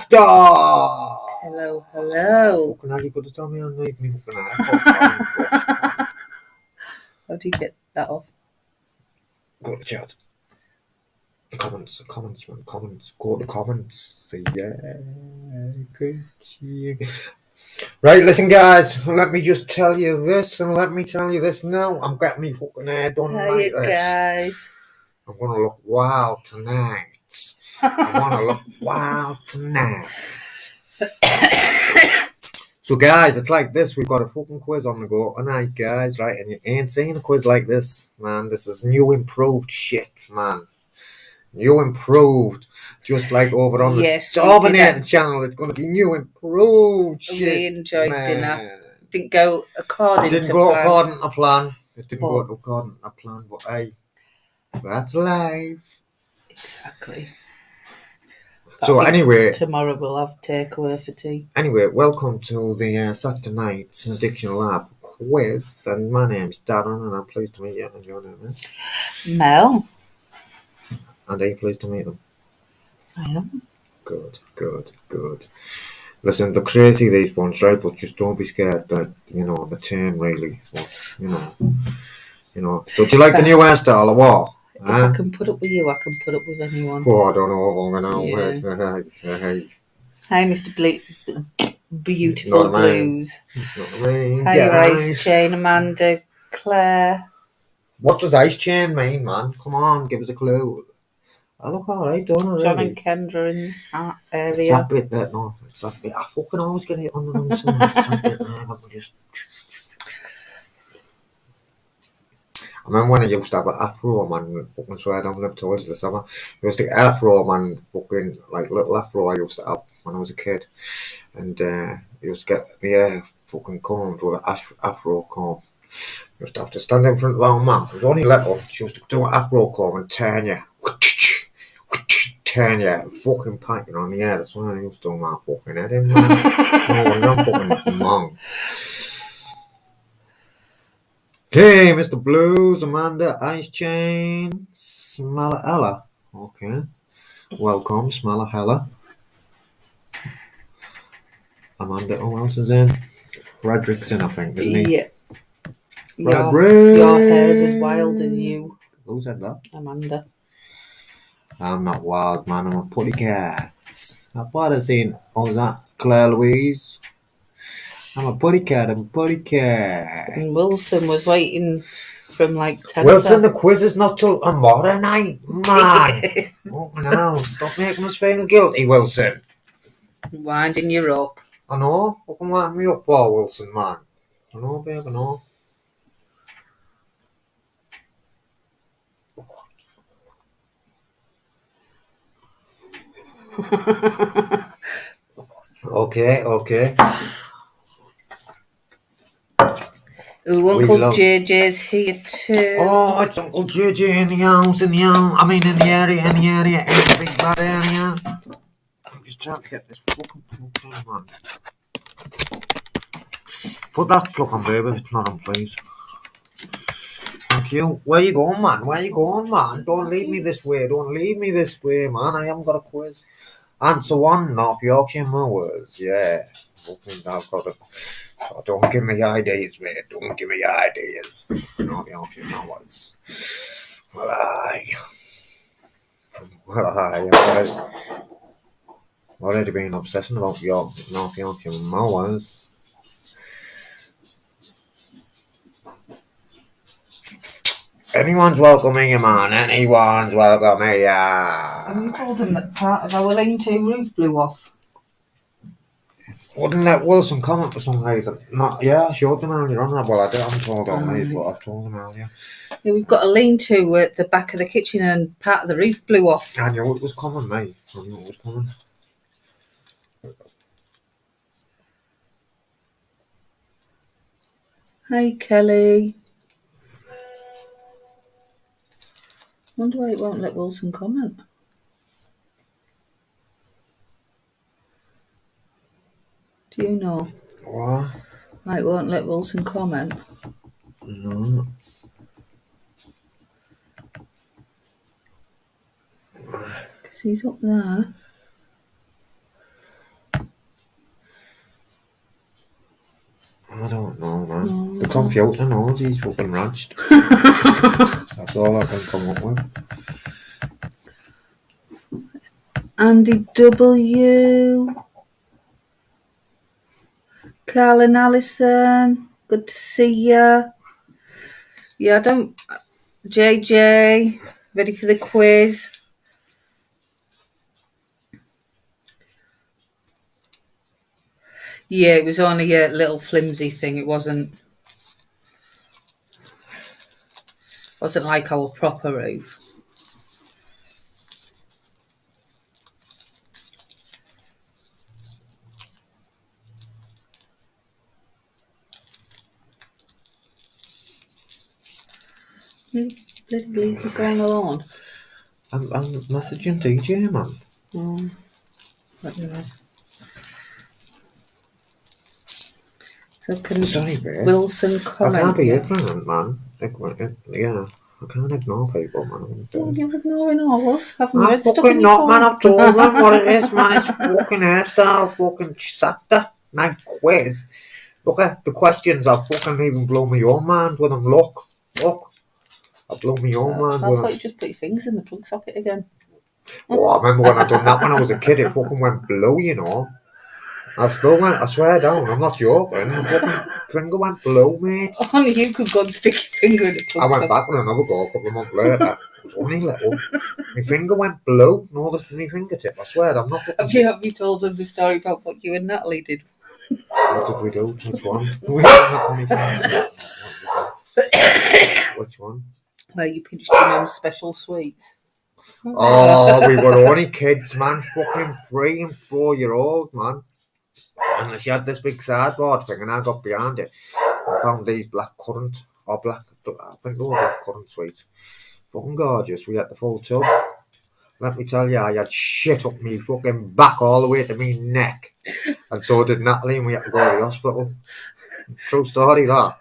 Stop! Hello. Fucking hell, you could have told me I need me fucking How do you get that off? Go to chat. Comments, man, comments. Go to comments. Say yeah. Good. Right, listen, guys. Let me just tell you this, and let me tell you this now. I'm getting me fucking hair done like this. Guys. I'm gonna look wild tonight. I wanna look wild tonight. So, guys, it's like this. We've got a fucking quiz on the go tonight, guys, right? And you ain't seen a quiz like this, man. This is new improved shit, man. New improved. Just like over on the Dominator channel, it's going to be new improved shit. We enjoyed dinner. Didn't go according to plan. It didn't go according to plan. It didn't go according to plan, but hey, that's life. Exactly. So anyway, tomorrow we'll have takeaway for tea. Anyway, welcome to the Saturday night Addiction Lab quiz, and my name's Darren, and I'm pleased to meet you. And your name is Mel. And are you pleased to meet them? I am. Good. Listen, they're crazy, these ones, right? But just don't be scared that the term really. But you know. So do you like the new hairstyle or what? If I can put up with you, I can put up with anyone. Oh, I don't know. Yeah. Hi, Mr. Beautiful Blues. Hi, Ice Chain, Amanda, Claire. What does Ice Chain mean, man? Come on, give us a clue. I look alright, don't I? John and Kendra in that area. It's that bit that, no. It's that bit. I fucking always get it on the wrong side. It's that bit there, but we just... I remember when I used to have an afro, man, fucking swear down live towards the summer. I used to get afro, man, fucking, like, little afro I used to have when I was a kid. And I used to get the hair fucking combed with an afro comb. I used to have to stand in front of our mum. It was only little. She used to do an afro comb and turn you. Turn you fucking packing on the hair. That's why I used to do my fucking head in, man. No, I'm fucking mum. Okay, Mr. Blues, Amanda, Ice Chain, Smella. Okay. Welcome, Smella. Amanda, who else is in? Frederick's in, I think, isn't he? Yeah. Your hair's as wild as you. Who said that? Amanda. I'm not wild, man. I'm a putty cat. What I seen? Oh, is that Claire Louise? I'm a putty cat. And Wilson was waiting from like 10 Wilson, the quiz is not till tomorrow night, man. Oh, no. Stop making us feel guilty, Wilson. Winding you up. I know. What can wind me up for, Wilson, man? I know, babe, I know. Okay. Ooh, Uncle JJ's here too. Oh, it's Uncle JJ in the house, in the area, in the big bad area. I'm just trying to get this fucking plug on, man. Put that plug on, baby, if it's not on, please. Thank you. Where you going, man? Don't leave me this way, man. I haven't got a quiz. Answer one, North Yorkshire Mowers. Yeah. I've got it. Oh, don't give me ideas, mate. Don't give me ideas. North Yorkshire Mowers. Well, I've already been obsessing about North Yorkshire Mowers. Anyone's welcome here, man. Anyone's welcome here. Have you told him that part of our lean-to roof blew off? Wouldn't let Wilson comment for some reason? I showed them earlier on that. Well, I haven't told all these, but I've told them earlier. Yeah, we've got a lean-to at the back of the kitchen and part of the roof blew off. I knew it was coming, mate. Hi, Kelly. Wonder why it won't let Wilson comment. Do you know? What? Why it won't let Wilson comment? No. Because he's up there. computer knows he's fucking ranched. That's all I can come up with. Andy W. Carl and Alison, good to see ya. Yeah, I don't. JJ, ready for the quiz? Yeah, it was only a little flimsy thing. It wasn't like our proper roof. Bloody leave me going alone. I'm messaging DJ, man. Let me know. So can Sorry, babe. Wilson comment? I can't be ignorant, man. Yeah, I can't ignore people, man. You're ignoring all us. Haven't I'm read stuff fucking in not, your man. phone. I've told them what it is, man. It's fucking hairstyle, fucking Saturday night quiz. Look at the questions. I fucking even blow my own mind with them. Look. I blow my own I mind thought with you them. just put your fingers in the plug socket again. Oh, I remember when I done that when I was a kid. It fucking went blue, you know. I still went. I swear down. I'm not joking. The fucking finger went blue, mate. Only you could go and stick your finger in the plug I went socket. back with another go a couple of months later. It was only little. My finger went blue. No, my fingertip. I swear, I'm not. Have you told them the story about what you and Natalie did? What did we do? Which one? We did not only Which one? Where you pinched your mum's special sweets. Oh, we were only kids, man. Fucking 3 and 4 year old, man. And she had this big sideboard thing, and I got behind it. I found these black currant, I think they were black currant sweets. Fucking gorgeous. We had the full tub. Let me tell you, I had shit up me fucking back all the way to me neck. And so did Natalie, and we had to go to the hospital. True story, that.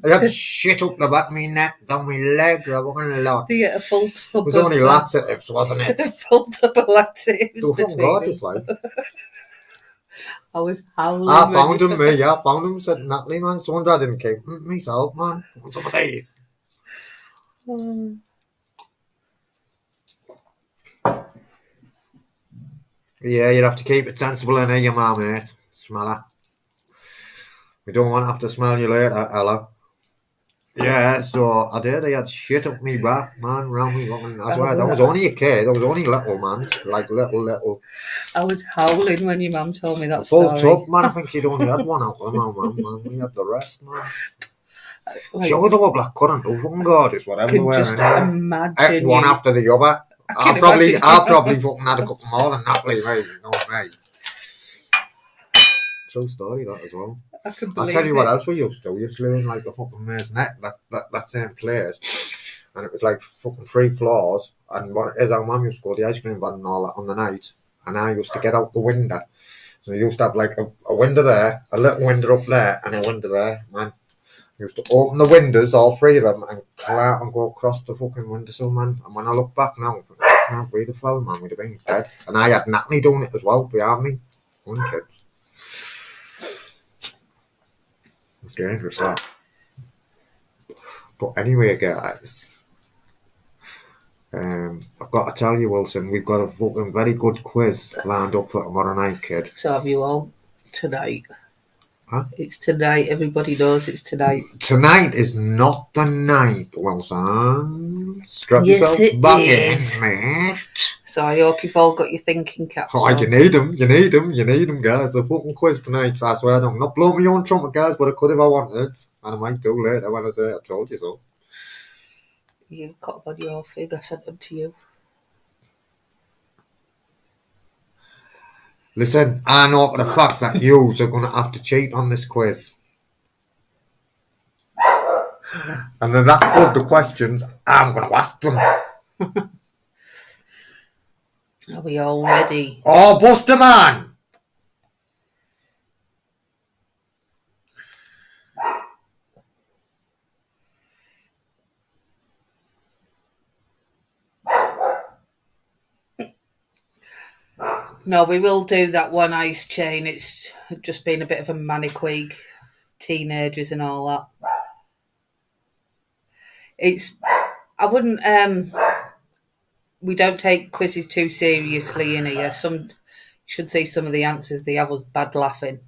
I had shit up the back of me neck, down my legs, a fucking lot. Do you get a full tub It was only laxatives, wasn't it? A full tub of laxatives. They were fucking gorgeous, like. I was howling. I found them, me. I found them, said Natalie, man. Someone I didn't keep them myself, man. Some of these. Yeah, you'd have to keep it sensible in here, ma, mate. Smeller. We don't want to have to smell you later, Ella. Yeah, so I did. I had shit up me back, man, round me fucking. I swear, I was only a kid. I was only little, man. Like little. I was howling when your mum told me that Full story. tub, man. I think she'd only had one out of my mum, man. We had the rest, man. Like, Sure, they were black currant, they were fucking gorgeous, whatever they were. Just imagine one after the other. I probably fucking had a couple more than Natalie, mate. You know me. True story, that as well. I'll tell you what else we used to. We used to live in like the fucking Maisonette, that same place. And it was like fucking 3 floors. And what it is, our mum used to go to the ice cream van and all that on the night. And I used to get out the window. So we used to have like a window there, a little window up there, and a window there, man. We used to open the windows, all 3 of them, and climb out and go across the fucking windowsill, man. And when I look back now, I can't believe the fell, man. We'd have been dead. And I had Natalie doing it as well, behind me. One kids. It's dangerous, that. But anyway, guys, I've got to tell you, Wilson, we've got a fucking very good quiz lined up for tomorrow night, kid. So have you all tonight? Huh? It's tonight. Everybody knows it's tonight. Tonight is not the night, Wilson. Strap Yes, yourself back is. in, mate. So I hope you've all got your thinking caps Oh, on. you need them, guys. The fucking quiz tonight, so I swear I'm not blowing my own trumpet, guys, but I could if I wanted. And I might do later when I say I told you so. You've got about your fig. I sent them to you. Listen, I know for the fact that yous are going to have to cheat on this quiz. And they're that good, the questions, I'm going to ask them. Are we all ready? Oh, Buster, man! No, we will do that one ice chain. It's just been a bit of a manic week. teenagers and all that. I wouldn't, we don't take quizzes too seriously in here. You should see some of the answers they have us bad laughing.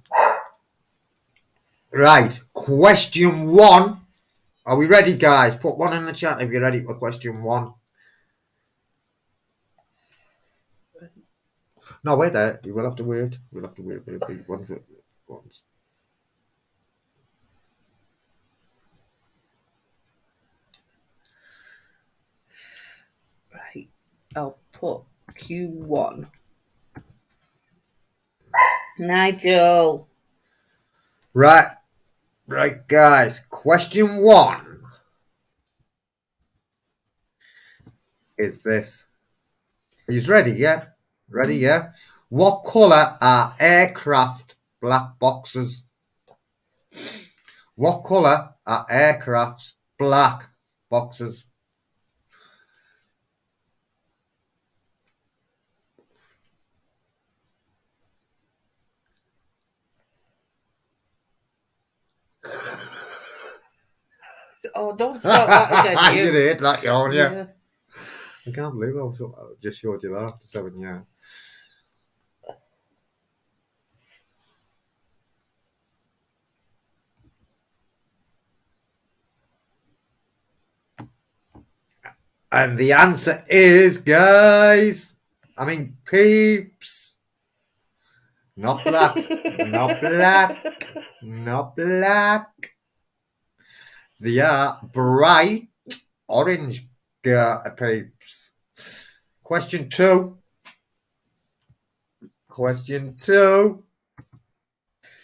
Right, question 1. Are we ready, guys? Put 1 in the chat if you're ready for question 1. No, wait there. You will have to wait. We'll have to wait. Once. Right, I'll put Q1. Nigel. Right, guys. Question 1 is this. Are you ready? Yeah? Ready, yeah? What colour are aircraft black boxes? What colour are aircraft's black boxes? Oh, don't start that again, You did, that yawn, yeah. I can't believe I just showed you that after 7 years. And the answer is, guys, peeps. Not black. Not black. Not black. They are bright orange, peeps. Question 2.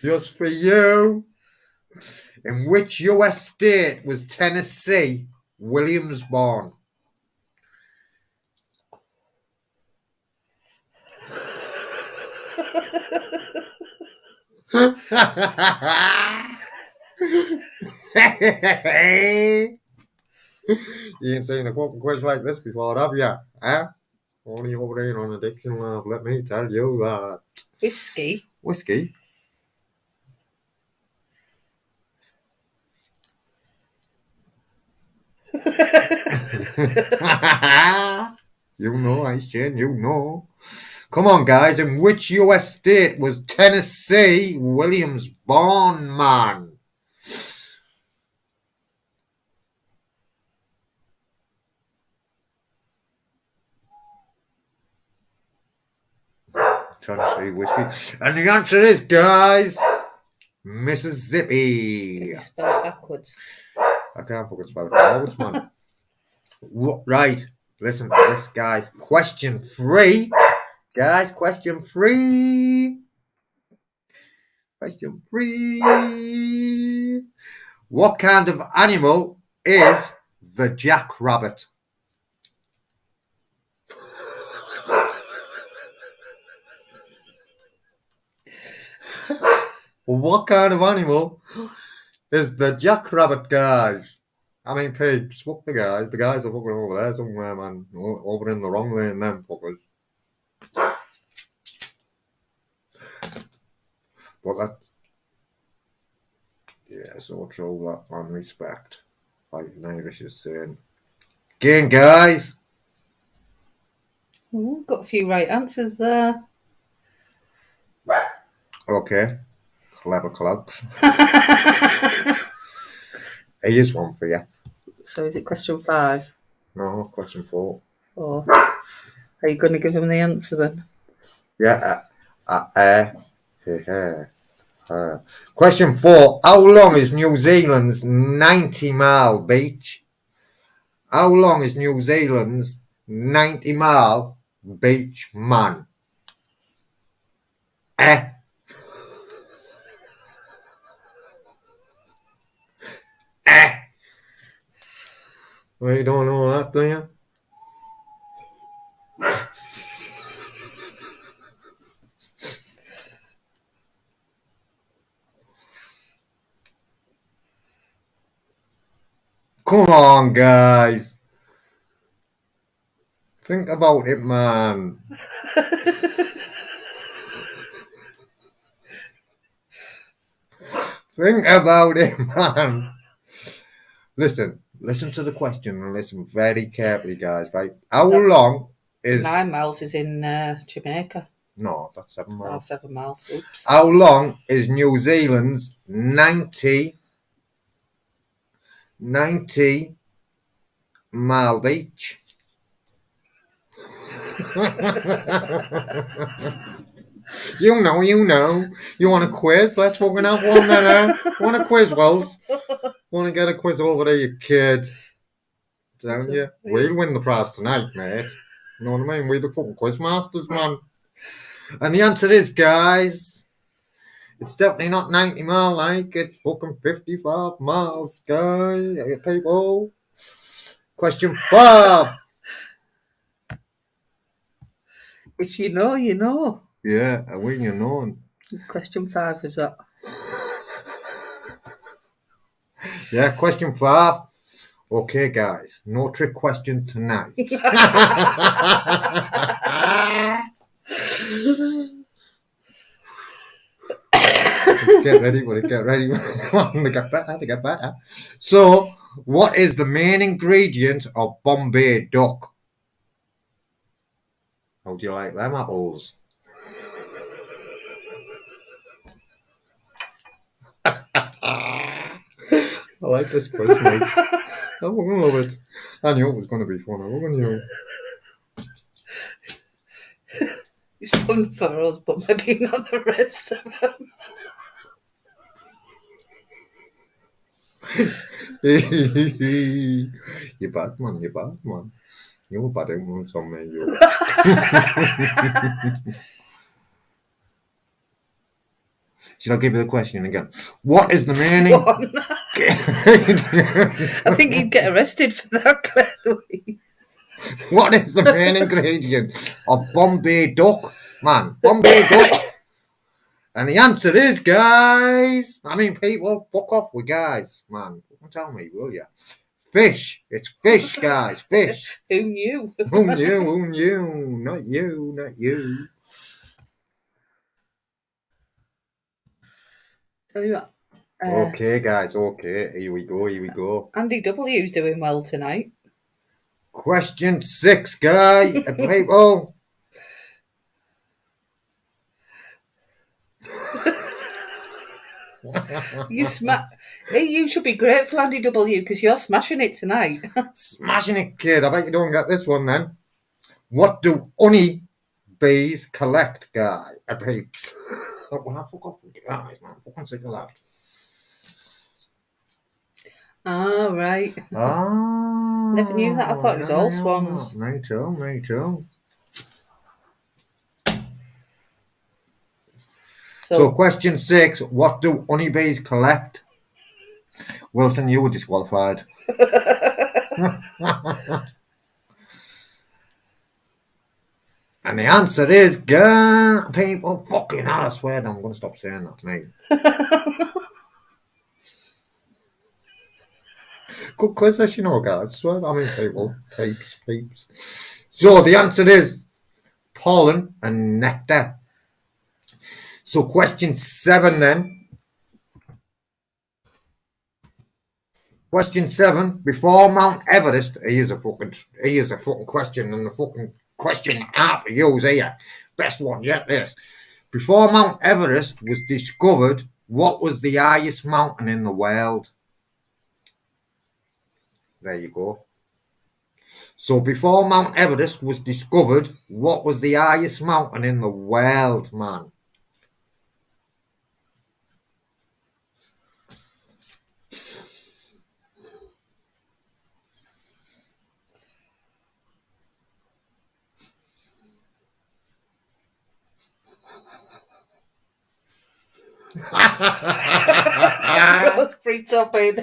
Just for you. In which US state was Tennessee Williams born? You ain't seen a fucking quiz like this before, have you? Huh? Only over there on Addiction Lab, let me tell you that. Whiskey? You know, Ice Chain, you know. Come on, guys. In which US state was Tennessee Williams born, man? Tennessee whiskey. And the answer is, guys, Mississippi. Can you spell it backwards? I can't fucking spell it backwards, man. Right. Listen to this, guys. Question 3. Guys, question 3. Question 3. What kind of animal is the jackrabbit? What kind of animal is the jackrabbit, guys? Peeps, fuck the guys. The guys are fucking over there somewhere, man. Over in the wrong lane, them fuckers. But that... Yeah, so true, that, man. Respect. Like Irish is saying. Again, guys. Ooh, got a few right answers there. Okay. Clever clogs. Here's one for you. So is it question 5? No, question 4. 4. Are you going to give them the answer then? Yeah. Question 4. How long is New Zealand's 90-mile beach? How long is New Zealand's 90-mile beach, man? Well, you don't know that, do you? Come on, guys. Think about it, man. Think about it, man. Listen to the question and listen very carefully, guys, right? How long is... 9 miles is in Jamaica. No, that's 7 Oh, miles. 7 miles. Oops. How long is New Zealand's 90 mile beach? You know. You want a quiz? Let's fucking have one then, Want a quiz, Wells? Want to get a quiz over there, you kid? Don't you? We'll win the prize tonight, mate. You know what I mean? We're the fucking quiz masters, man. And the answer is, guys, it's definitely not 90 mile, like, it's fucking 55 miles, guys. People. Question 5. If you know, you know. Yeah, I win, you know. Question 5 is that. Yeah, question 5. Okay, guys, no trick questions tonight. Get ready, buddy, get ready. They get better. So, what is the main ingredient of Bombay duck? How do you like them apples? I like this quiz, mate. I fucking love it. I knew it was going to be fun. I fucking knew. It's fun for us, but maybe not the rest of them. You're bad, man. You're a bad influence on me. You. Should I give you the question again? What is the meaning? I think you'd get arrested for that, clearly. What is the main ingredient of Bombay duck? Man, Bombay duck. And the answer is, guys, I mean, people, fuck off with guys, man. Tell me, will you? Fish. It's fish, guys. Fish. Who knew? Who knew? Not you. Tell you what. Okay, guys, okay. Here we go. Andy W's doing well tonight. Question 6, guys. People. Hey, you should be grateful, Andy W, because you're smashing it tonight. Smashing it, kid. I bet you don't get this one then. What do honey bees collect, guy? Peeps. Well, I fuck up with guys, man. I'm fucking sick of that. Oh, right. Oh. Never knew that. I thought it was all swans. Me too. So question 6, what do honeybees collect? Wilson, you were disqualified. And the answer is, people, fucking hell, I swear I'm going to stop saying that, mate. Good quiz, as you know, guys. Swear, I mean, people, peeps. So the answer is pollen and nectar. So question 7 then. Question 7. Before Mount Everest, here's a fucking question and a fucking question half of yours here. Best one yet, this. Before Mount Everest was discovered, what was the highest mountain in the world? There you go. So before Mount Everest was discovered, what was the highest mountain in the world, man? That was pretty topping.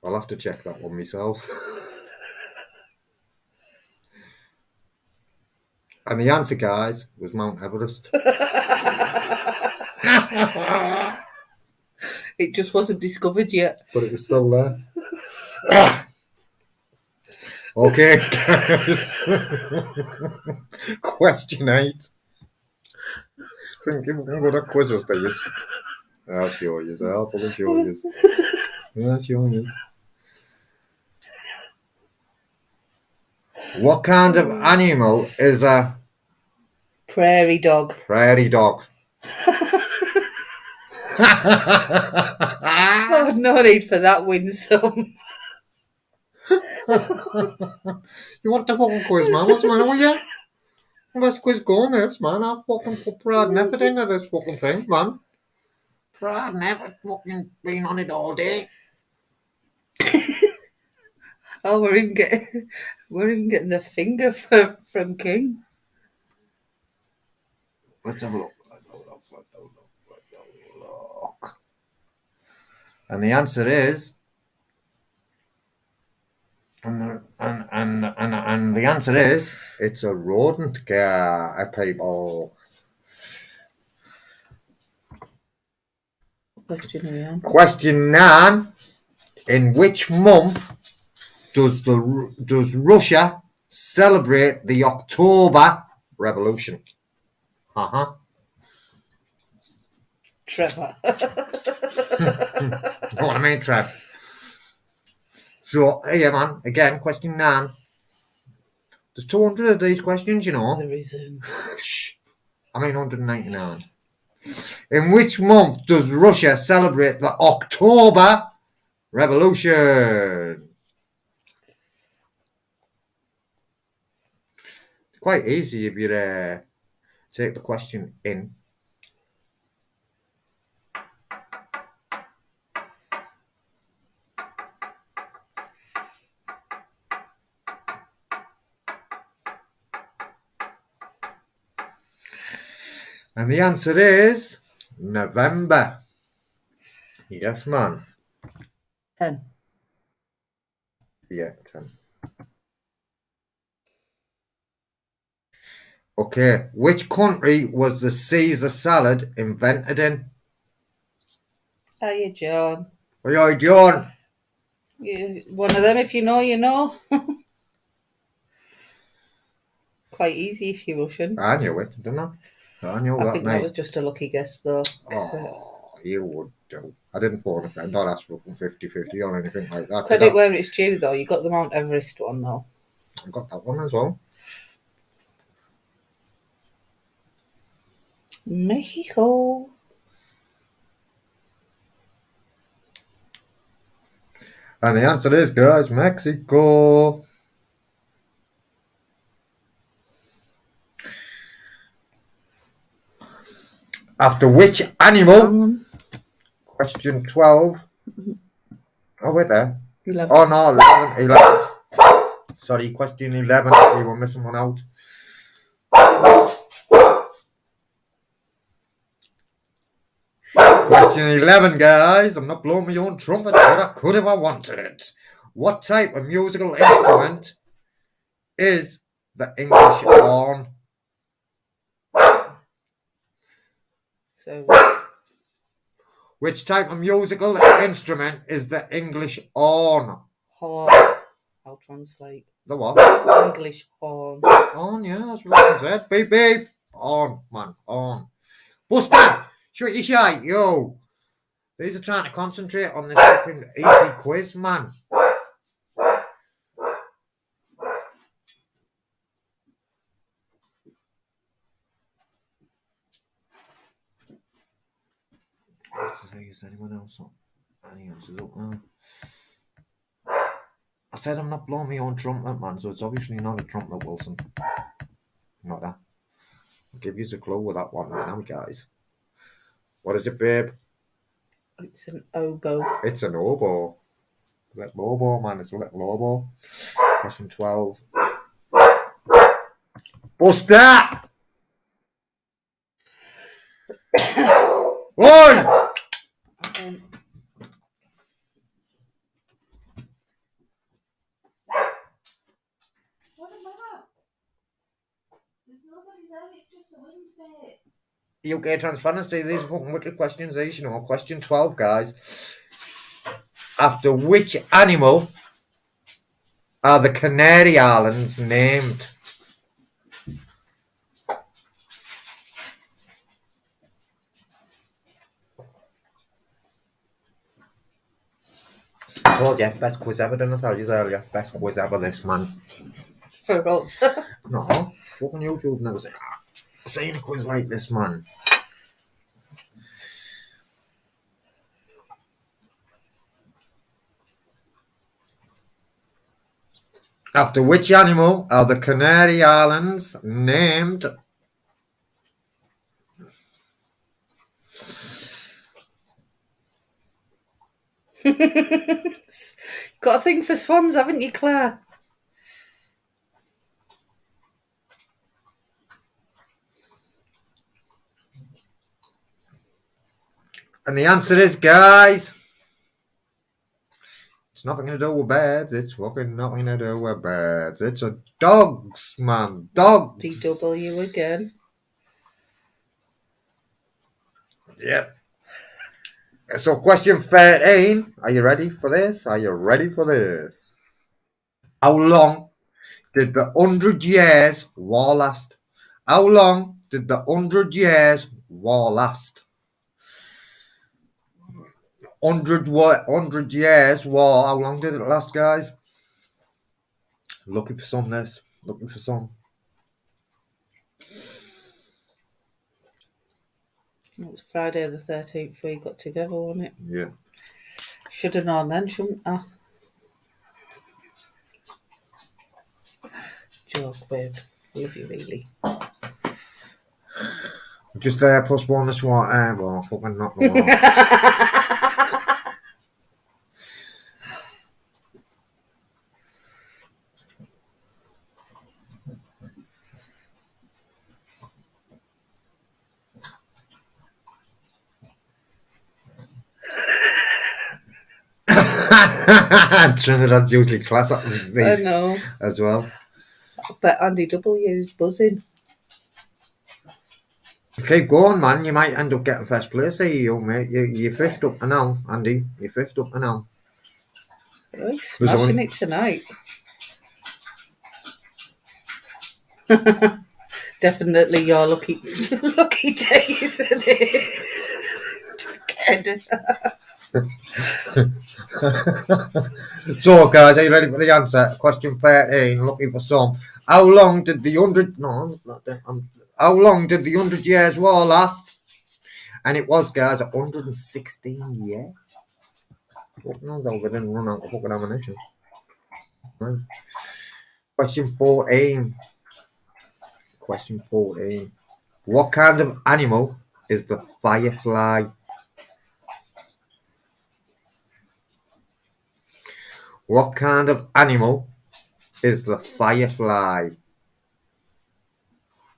I'll have to check that one myself. And the answer, guys, was Mount Everest. It just wasn't discovered yet. But it was still there. Okay, guys. Question 8. think you can go to quizzes, please. I'll show you. I'll fucking show you. I'll show you. What kind of animal is a Prairie dog. prairie dog? Oh, no need for that, Winsome. You want the fucking quiz, man? What's the matter with you? Well, let's quiz go on this, man. I've fucking put pride and effort into this fucking thing, man. Pride and effort fucking been on it all day. Oh, we're even getting the finger from King. Let's have a look. And the answer is, and the answer is, it's a rodent, people. Question 9. In which month does Russia celebrate the October Revolution? Trevor. You know what I mean, Trev? So, yeah, man, again, question 9. There's 200 of these questions, you know. There isn't. Shh. I mean 199. In which month does Russia celebrate the October Revolution? It's quite easy if you take the question in. And the answer is November. Yes, man. 10. Yeah, 10. Okay, which country was the Caesar salad invented in? Hiya, John. Hello, John. One of them, if you know, you know. Quite easy if you're Russian. I knew it, didn't I? I knew that, think mate. that was just a lucky guess, though. Oh, you would do. I didn't phone a friend. I'd ask for 50-50 or anything like that. Credit where it's due, though. You got the Mount Everest one, though. I got that one as well. Mexico. And the answer is, guys, Mexico. After which animal? Question 12. Oh, wait there. 11. Oh, no, 11. Sorry, question 11. We were missing one out. Question 11, guys. I'm not blowing my own trumpet, but I could if I wanted. What type of musical instrument is the English horn? So, Which type of musical instrument is the English horn? horn. I'll translate. The what? English horn. Horn, yeah, that's what I said. Beep, beep. Horn, man, horn. Buster! Shut your shite, yo! These are trying to concentrate on this fucking easy quiz, man. Is anyone else up? Any answers up now? I said I'm not blowing my own trumpet, man, so it's obviously not a trumpet, Wilson. Not that. I'll give you a clue with that one right now, guys. What is it, babe? It's an oboe. It's an oboe. Little oboe, man. It's a little oboe. Question 12. Buster! Oi! What about? There's nobody there, it's just a wind, mate. UK transparency, these are fucking wicked questions, these, you know. Question 12, guys. After which animal are the Canary Islands named? told you, best quiz ever, didn't I tell you earlier? Best quiz ever, this, man. For us. No, fucking YouTube never seen a quiz like this, man. After which animal are the Canary Islands named? Got a thing for swans, haven't you, Claire? And the answer is, guys, it's nothing to do with birds. It's fucking nothing to do with birds. It's a dogs, man. Dogs. DW again. Yep. So question 13. Are you ready for this? Are you ready for this? How long did the 100 years war last? How long did the 100 years war last? 100 years war. How long did it last, guys? Looking for some this. Looking for some. It was Friday the 13th we got together, wasn't it? Yeah. Should have known then, shouldn't I? Joke, babe. Love you, really. Just there, plus one this water. Well, fucking not the one. Trinidad's usually class up with these I know. as well. But Andy W's buzzing. Keep going, man. You might end up getting first place here, you mate. You're fifth up and now, Andy. You're fifth up and now. Oh, he's smashing it tonight. Definitely your lucky day, isn't it? So, guys, are you ready for the answer? Question 13, looking for some. How long did the 100... No, not that. How long did the 100 years war last? And it was, guys, 116 years. Fucking hell, we didn't run out of fucking ammunition. Right. Question 14. Question 14. What kind of animal is the firefly? What kind of animal is the firefly?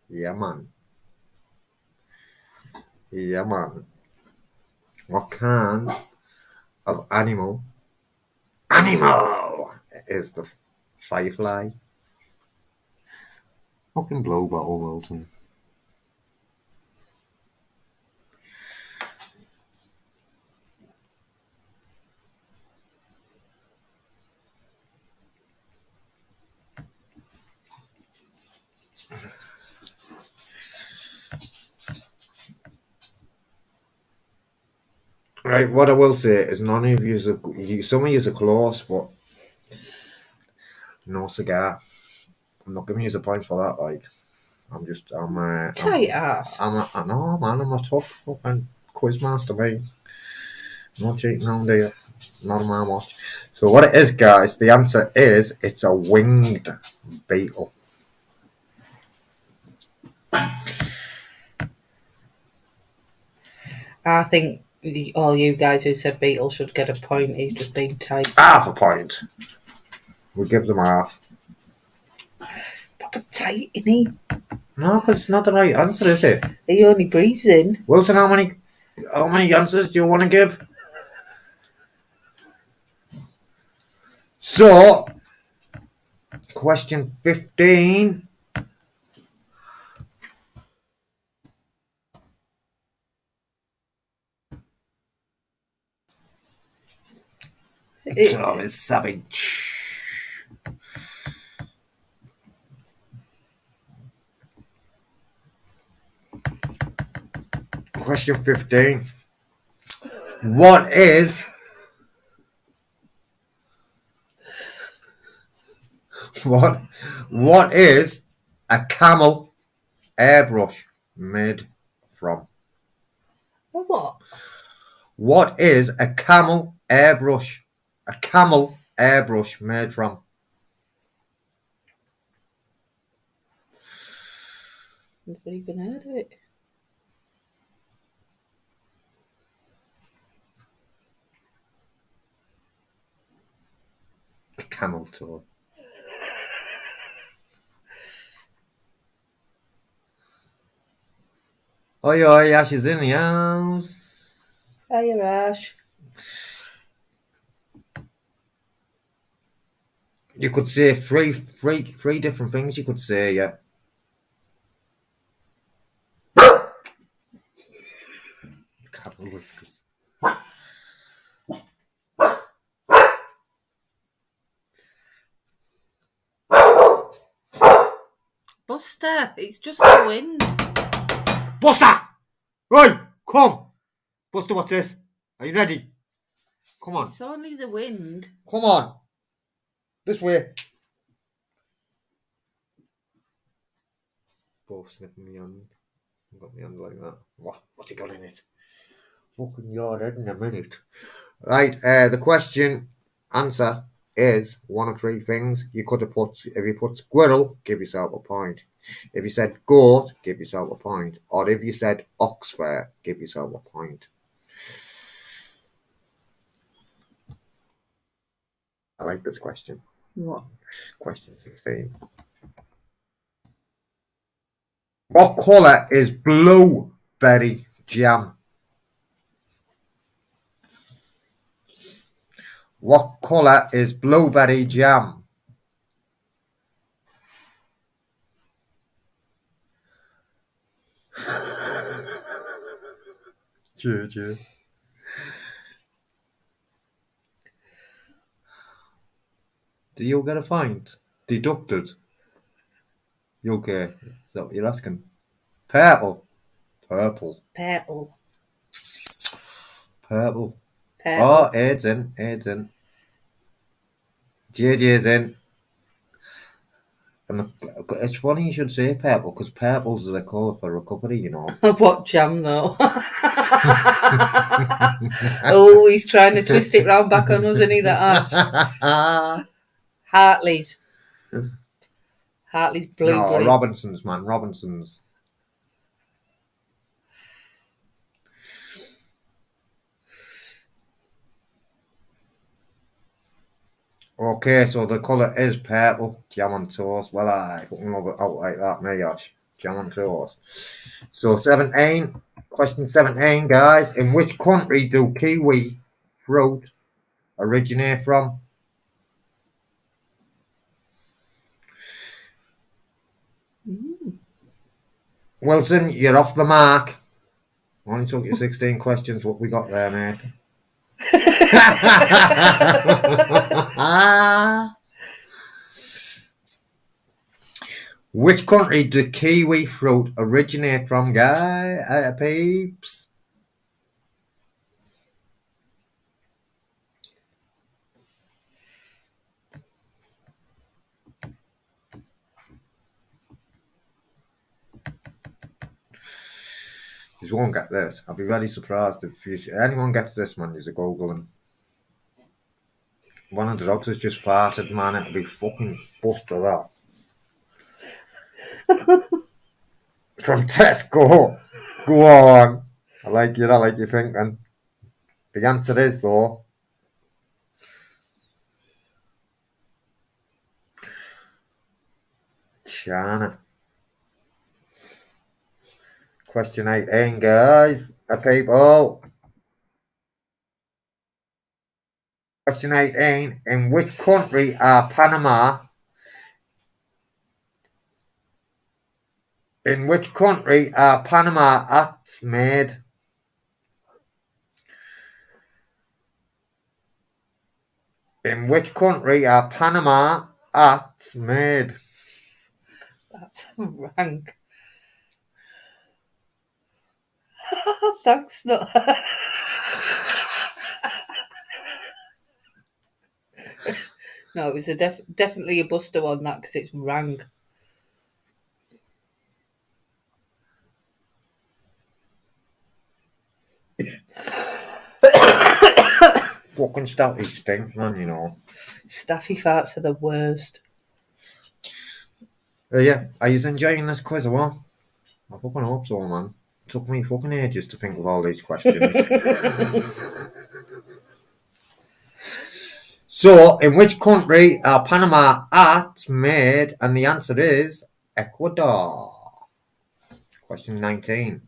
Yeah, man. Yeah, man. What kind of animal is the firefly? Fucking blow bottle, Wilson. Right, what I will say is none of you, some of you are close, but no cigar. I'm not giving you a point for that, like. Tight ass. I know, man, I'm a tough fucking quiz master, mate. No cheating around here. Not my much. So what it is, guys, the answer is it's a winged beetle. I think all you guys who said beetle should get a point. He's just been tight. Half a point. We'll give them half. Proper tight, isn't he? No, because it's not the right answer, is it? He only breathes in. Wilson, how many answers do you want to give? So, question 15. It's savage. Question 15. What is What is a camel airbrush made from? What? What is a camel airbrush? A camel airbrush made from? Never even heard of it. Camel toe. Oi, oi, Ash is in the house. Hiya, Ash. You could say three different things. You could say, yeah. Camel whiskers. Buster, it's just the wind. Buster! Right, come. Buster, what's this? Are you ready? Come on. It's only the wind. Come on. This way. Both snipping me on. Got me on like that. What's he got in it? Fucking yard head in a minute. Right, the question answer is one of three things. You could have put, if you put squirrel, give yourself a point. If you said goat, give yourself a point. Or if you said ox fair, give yourself a point. I like this question. What? Question 16. What colour is blueberry jam? What colour is blueberry jam? Cheer. Do you get a point? Deducted. You okay? Is that what you're asking? Purple. Purple. Oh, Aid's in. JJ's in. And it's funny you should say purple, because purple's the colour for recovery, you know. What jam, though? Oh, he's trying to twist it round back on us, isn't he, that Ash? Hartley's. Hartley's blueberry. No, Robinson's, man. Robinson's. Okay, so the colour is purple. Jam on toast. Well, I fucking love it out like that, me, Josh. Jam on toast. So, 17. Question 17, guys. In which country do kiwi fruit originate from? Wilson, you're off the mark. Only took you 16 questions. What we got there, mate? Which country do kiwi fruit originate from, guy? Peeps? You won't get this. I'll be very surprised if anyone gets this, man. You're Googling. One of the dogs has just farted, man. It'll be fucking Buster that. From Tesco. Go on. I like your thinking. The answer is, though, China. Question 18, guys. People. Question 18. In which country are Panama? In which country are Panama hats made? In which country are Panama hats made? That's rank. Thanks, no. No, it was definitely a Buster one, that, because it's rang. Fucking Staffy stinks, man, you know. Staffy farts are the worst. Yeah, are you enjoying this quiz or what? I fucking hope so, man. It took me fucking ages to think of all these questions. So, in which country are Panama art made? And the answer is Ecuador. Question 19.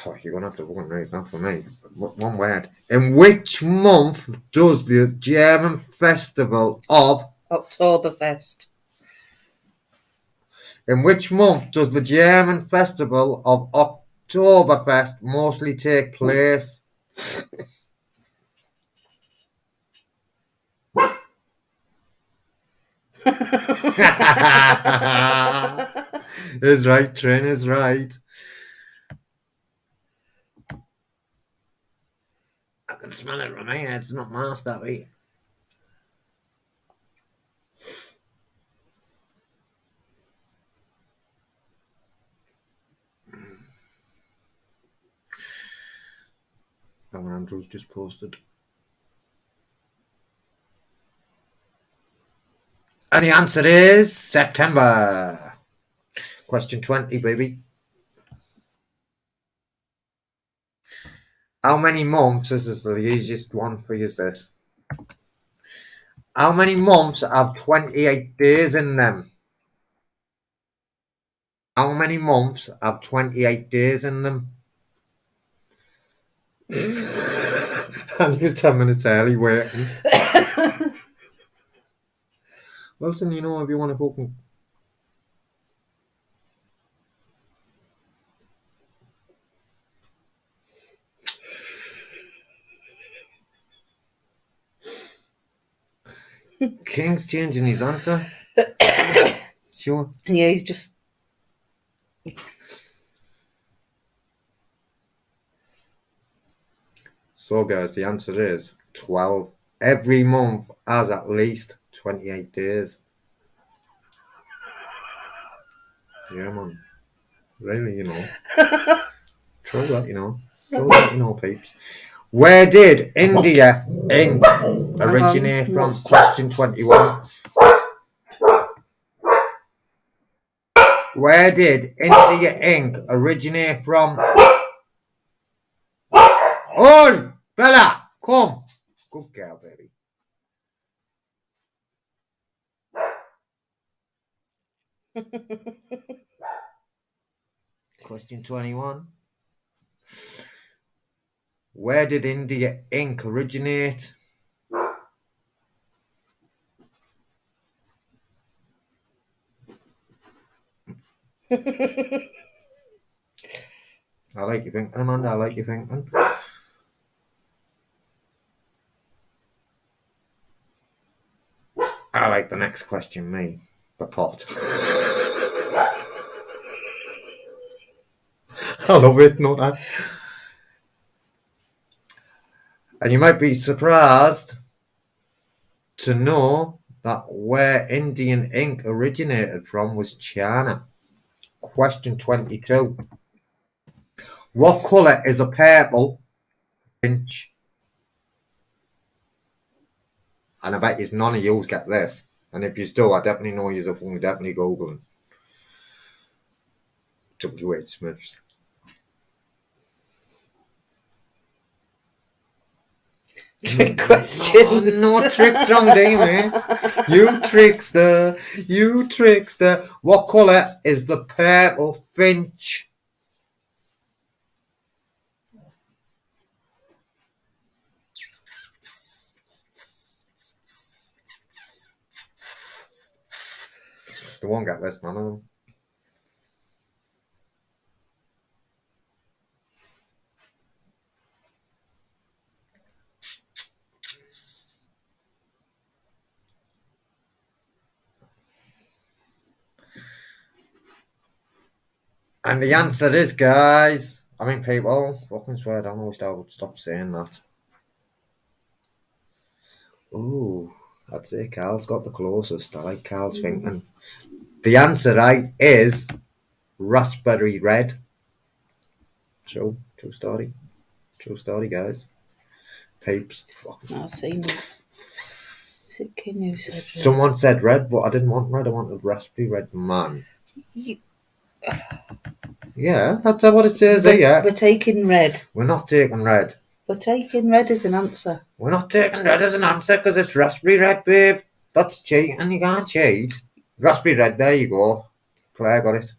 Oh, you're going to have to fucking read that for me. One word. In which month does the German festival of... Oktoberfest. In which month does the German festival of Oktoberfest mostly take place? Is right, Trin is right. I can smell it from here. It's not masked that way. That one Andrew's just posted. And the answer is September. Question 20, baby. How many months, this is the easiest one for you, this. How many months have 28 days in them? How many months have 28 days in them? I'm just 10 minutes early waiting. Wilson, you know, if you want to fucking... King's changing his answer. Sure. Yeah, he's just... So, guys, the answer is 12. Every month has at least 28 days. Yeah, man. Really, you know. Try that, you know. Try that, you know, peeps. Where did India ink originate from? Question 21. Where did India ink originate from? On! Bella! Come! Good girl, baby. Question 21. Where did India ink originate? I like you thinking, Amanda. I like you thinking. I like the next question, me. The pot. I love it, not I? And you might be surprised to know that where Indian ink originated from was China. Question 22. What colour is a purple finch? And I bet you none of you get this. And if you do, I definitely know you're definitely Googling. W.H. Smiths. Trick questions. No tricks wrong, Damon. You trickster. You trickster. What colour is the purple finch? They won't get this, none of them. And the answer is, guys, I mean, people, fucking swear down, I wish I would stop saying that. Ooh, that's it. Carl's got the closest. I like Carl's thinking. The answer, right, is raspberry red. True story. True story, guys. Peeps. I've seen it. Is it King who said red? Someone said red, but I didn't want red. I wanted raspberry red, man. Yeah, that's what it says here. We're taking red. We're not taking red. We're taking red as an answer. We're not taking red as an answer because it's raspberry red, babe. That's cheating. You can't cheat. Raspberry red, there you go. Claire got it.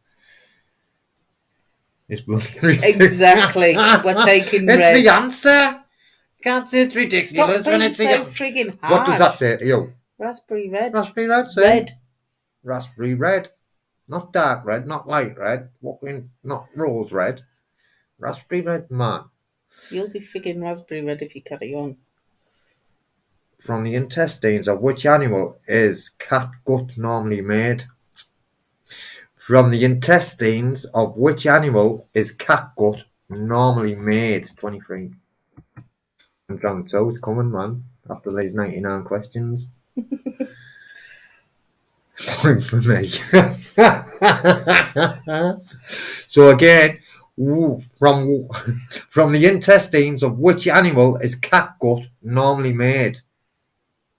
It's bloody Exactly. We're taking it's red. It's the answer. Can't say it's ridiculous Stop when being it's so the friggin' hard. What does that say to you? Raspberry red. Raspberry red, say. Red. Raspberry red. Not dark red, not light red, not rose red. Raspberry red, man. You'll be friggin' raspberry red if you carry on. From the intestines of which animal is cat gut normally made? From the intestines of which animal is cat gut normally made? 23. I'm trying to tell it's coming, man. After these 99 questions. Point for me. So again, from the intestines of which animal is cat gut normally made?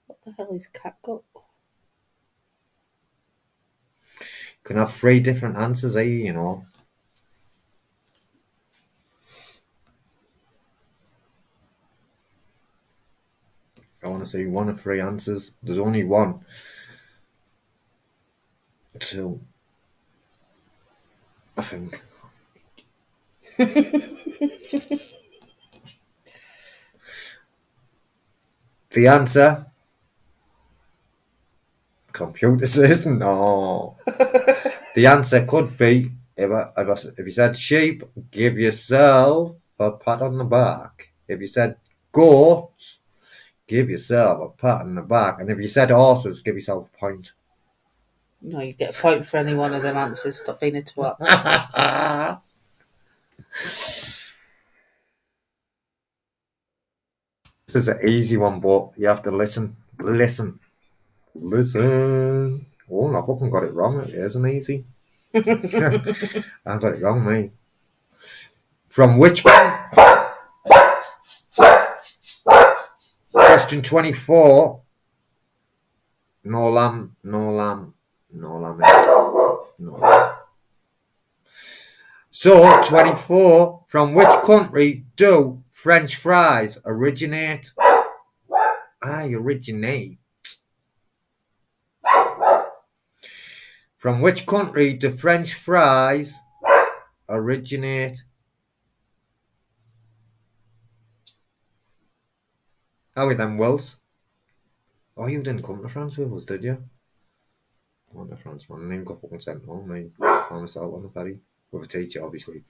What the hell is cat gut? Can have 3 different answers here, you know. I want to see 1 of 3 answers. There's only 1. 2. I think. The answer. Computer says no. The answer could be, if you said sheep, give yourself a pat on the back. If you said goats, give yourself a pat on the back. And if you said horses, give yourself a point. No, you get a point for any one of them answers. Stop being a twat. This is an easy one, but you have to listen. Listen. Oh, I fucking got it wrong. It isn't easy. I got it wrong, mate. From which... Question 24. No lamb. So, 24. From which country do French fries originate? Originate. From which country do French fries originate? How are them, Wills? Oh, you didn't come to France with us, did you? I went to France, man. I even got fucking sent home, mate. By myself on the ferry. With a teacher, obviously.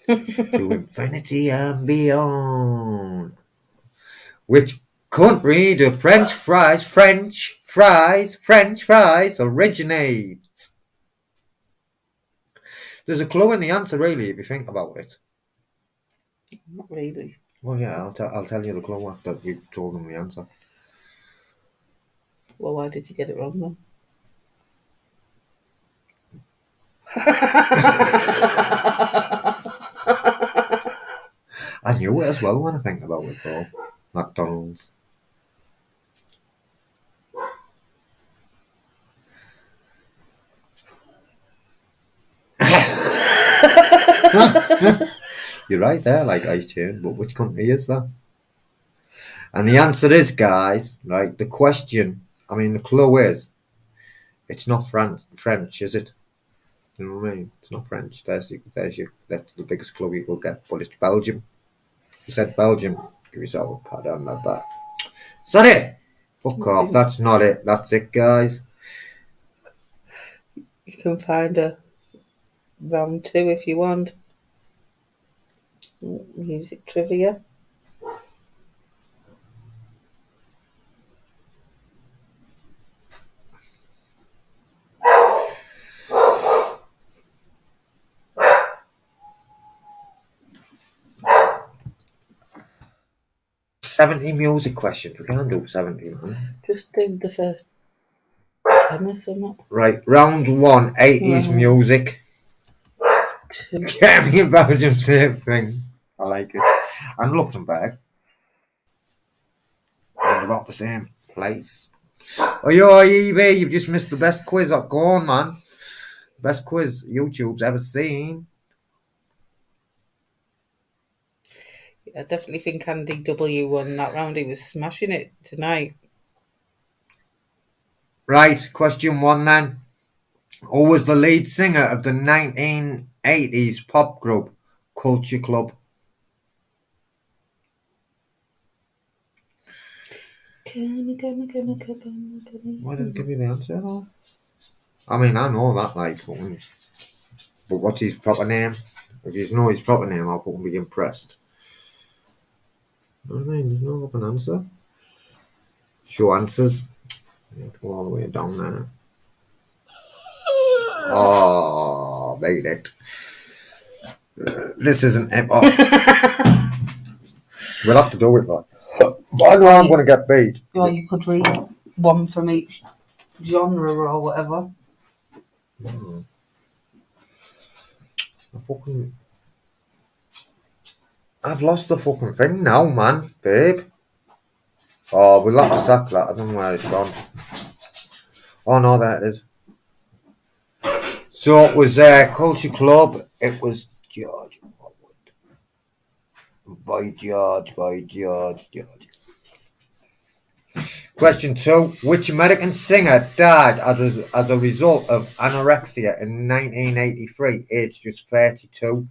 To infinity and beyond. Which country do French fries originate? There's a clue in the answer, really, if you think about it. Not really. Well, yeah, I'll tell you the clue after you've told them the answer. Well, why did you get it wrong then? I knew it as well when I think about it, though. McDonald's. You're right there, like ice chain, but which country is that? And the answer is, guys, right, the clue is, it's not French, is it? You know what I mean? It's not French. That's the biggest clue you could get, but it's Belgium. If you said Belgium, give yourself a pat on the back. Is that it? Fuck off, that's not it. That's it, guys. You can find a round 2 if you want. Music trivia. 70 music questions. We can't do 70, man. Just do the first 10 or something. Right, round 1, 80s Right. music. 2. Germany and Belgium, same thing. I like it. And Luxembourg. They're about the same place. Oh, yo, Evie, you've just missed the best quiz. Go on, man. Best quiz YouTube's ever seen. I definitely think Andy W won that round. He was smashing it tonight. Right, question 1 then. Who was the lead singer of the 1980s pop group Culture Club? Why does it give you the answer at all? I mean, I know that, like, but what's his proper name? If you know his proper name, I'll be impressed. You know what I mean? There's no open answer. Show answers. You have to go all the way down there. Oh, made it. This isn't hip hop. We'll have to do it, but I know I'm going to get beat. Or you could read one from each genre or whatever. I've lost the fucking thing now, man, babe. Oh, we'll have to sack that. I don't know where it's gone. Oh, no, there it is. So it was Culture Club. It was George. By George. Question 2. Which American singer died as a result of anorexia in 1983, aged just 32?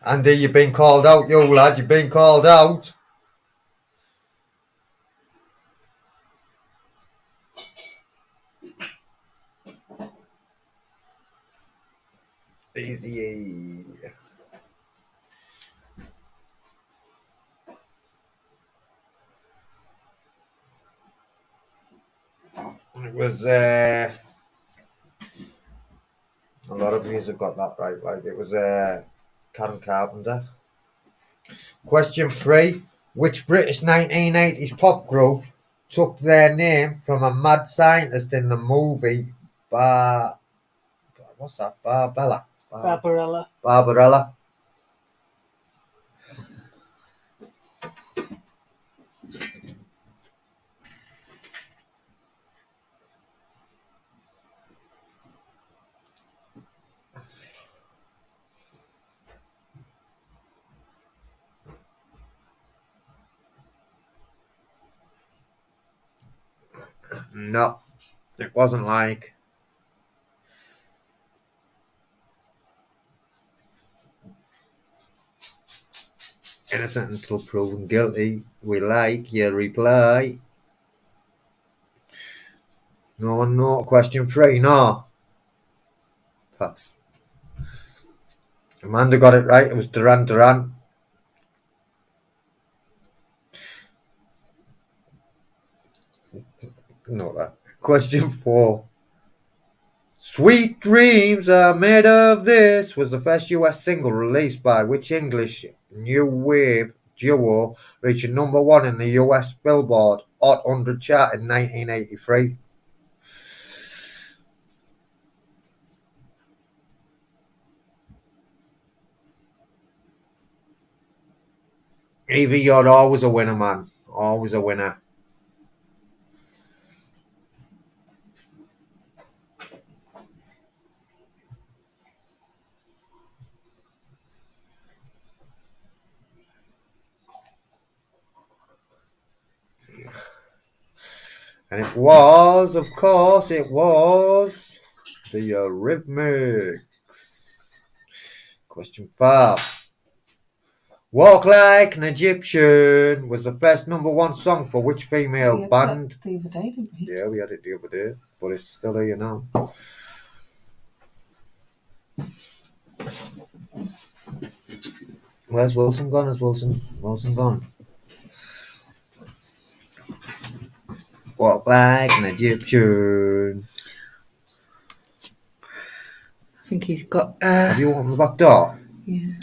Andy, you've been called out, yo lad, you've been called out. Easy. It was a lot of you have got that right. Like it was Karen Carpenter. Question 3. Which British 1980s pop group took their name from a mad scientist in the movie what's that? Barbarella. Barbarella. No, it wasn't like. Innocent until proven guilty. We like your reply. No. Question 3. No. Pass. Amanda got it right. It was Duran Duran. No, that. Question 4. Sweet Dreams Are Made of This was the first US single released by which English new wave duo, reaching number 1 in the US Billboard Hot 100 chart in 1983. Evie, you're always a winner, man. Always a winner. And it was, of course, it was the Eurythmics. Question 5. Walk Like an Egyptian was the first number 1 song for which female band? The other day, didn't we? Yeah, we had it the other day, but it's still here now. Where's Wilson gone? Is Wilson gone? walk like an Egyptian. I think he's got. Have you opened the back door? Yeah.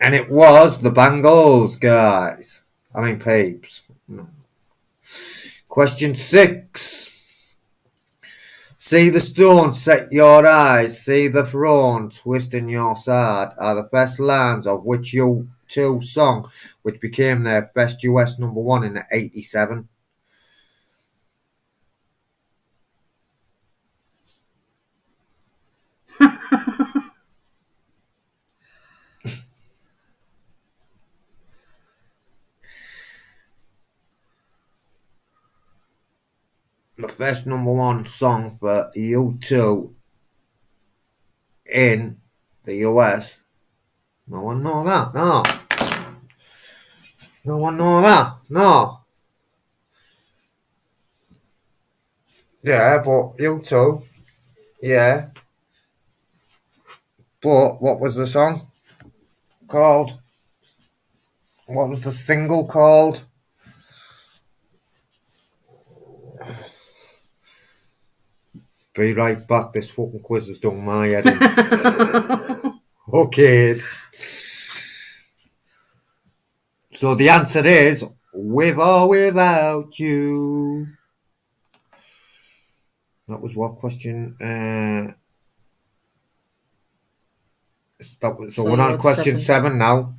And it was the Bangles, guys. I mean, peeps. No. Question 6. See the stone set your eyes, see the throne twisting your side are the best lines of which U2 song, which became their best US #1 in '87. The first #1 song for U2 in the US. No one know that, no. No one know that, no. Yeah, but U2, yeah. But what was the song called? What was the single called? Be right back, this fucking quiz has done my head in. Okay. So the answer is with or without you. That was what question? So we're on question 7 now.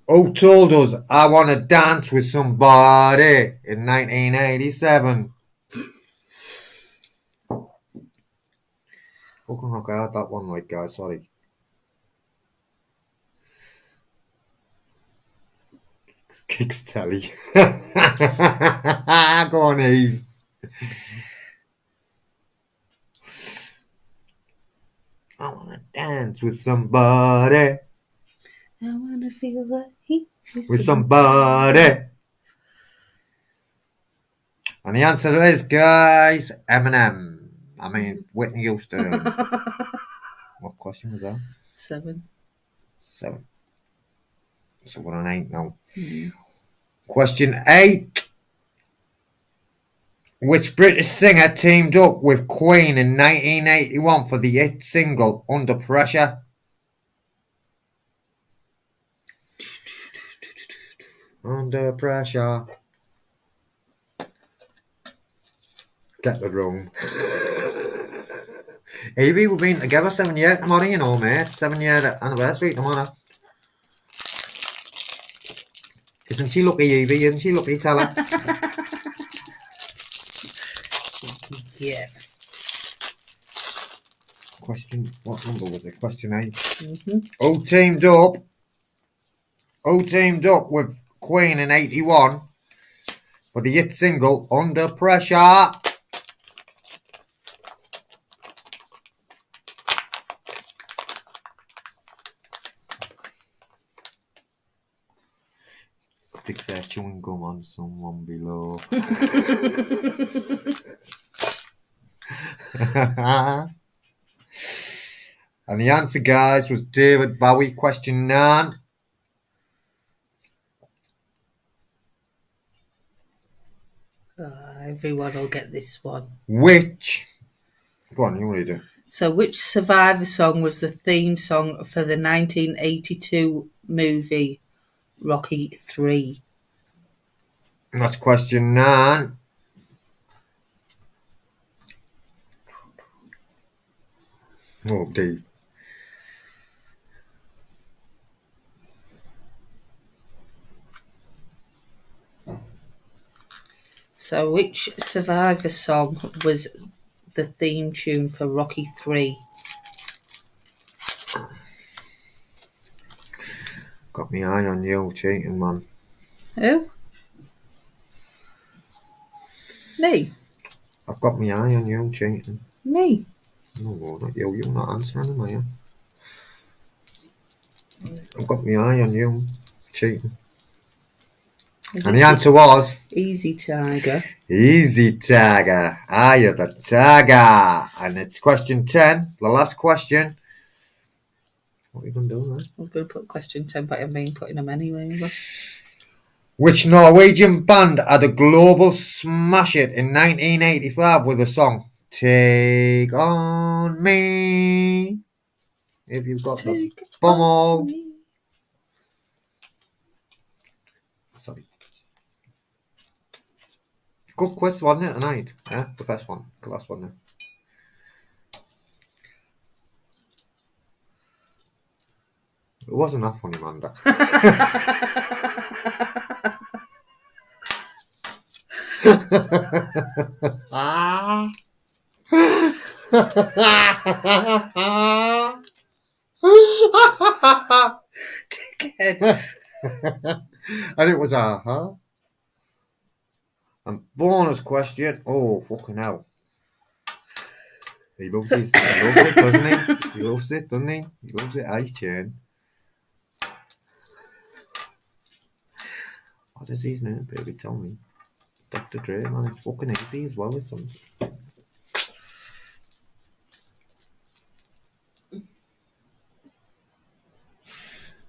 Who told us I want to dance with somebody in 1987? Fucking rock, I had that one right, guys, sorry. Kicks telly. Go on, Eve. I want to dance with somebody. I want to feel the heat With somebody. And the answer is, guys, Eminem. I mean, Whitney Houston. What question was that? 7. 7. So we're on 8 now. Question 8. Which British singer teamed up with Queen in 1981 for the hit single Under Pressure? Under Pressure. Get the room. Evie, we've been together 7 years tomorrow, you know, mate. 7-year anniversary tomorrow. Isn't she lucky, Evie? Isn't she lucky? Tell her. Yeah. Question, what number was it? Question 8. Mm-hmm. Who teamed up with Queen in 81 for the hit single Under Pressure? Sticks their chewing gum on someone below. And the answer, guys, was David Bowie. Question 9. Everyone will get this one. Which? Go on, you read it. So, which Survivor song was the theme song for the 1982 movie Rocky 3? And that's question 9. Oh, deep. So, which Survivor song was the theme tune for Rocky 3? Got my eye on you, cheating man. Who? Me? I've got my eye on you, cheating. Me? No, not you. You're not answering, am I? I've got my eye on you, cheating. And the answer was Easy Tiger. Easy Tiger. Are you the tiger? And it's question 10, the last question. What are you going to do, man? I'm going to put question 10, but I mean putting them anyway. Which Norwegian band had a global smash hit in 1985 with the song Take On Me? If you've got the bummo. Sorry. Good quiz, wasn't it, tonight? Yeah, the first one. The last one then. It wasn't that funny, man. Dickhead. And it was and bonus question. Oh, fucking hell. He loves it, doesn't he? He loves it, doesn't he? He loves it, ice chain. What is his name, baby? Tell me. Dr. Dre, man, it's fucking easy as well. It's on.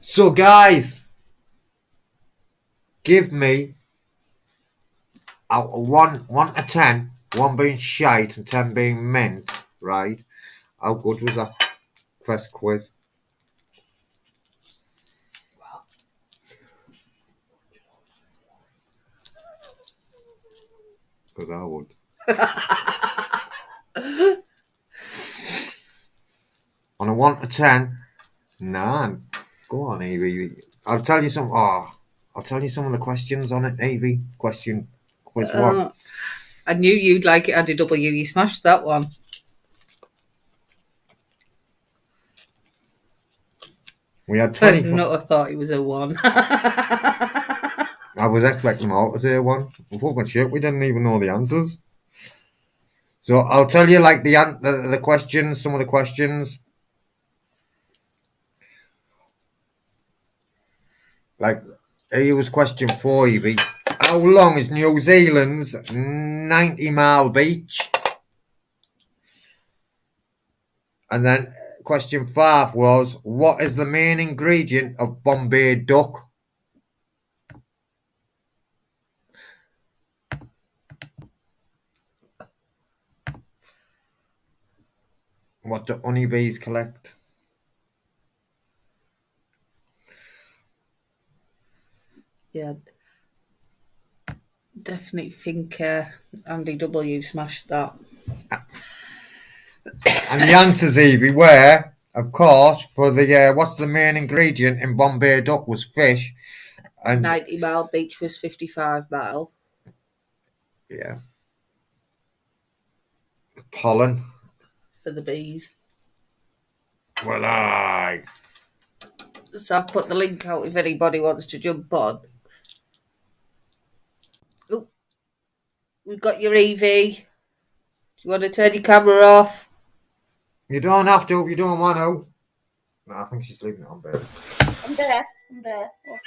So, guys, give me out of 1 to 10, 1 being shite and 10 being mint, right? How good was that first quiz? Because I would. On a 1 to 10, 9. Go on, Evie. I'll tell you some. I'll tell you some of the questions on it, Evie. Quiz 1. I knew you'd like it, IDW. You smashed that one. We had 20. I thought it was a 1. I was expecting them all to say 1. Fucking shit, we didn't even know the answers. So I'll tell you like the questions, some of the questions. Like, here was question 4, Evie. How long is New Zealand's 90-mile beach? And then question 5 was, what is the main ingredient of Bombay duck? What do honeybees collect? Yeah. Definitely think Andy W smashed that. And the answers, Evie, were, of course, for the what's the main ingredient in Bombay duck was fish. And 90-mile beach was 55 mile. Yeah. Pollen. For the bees. Well, aye. So I'll put the link out if anybody wants to jump on. Oh, we've got your Evie. Do you want to turn your camera off? You don't have to if you don't want to. No, I think she's leaving it on, baby. I'm there.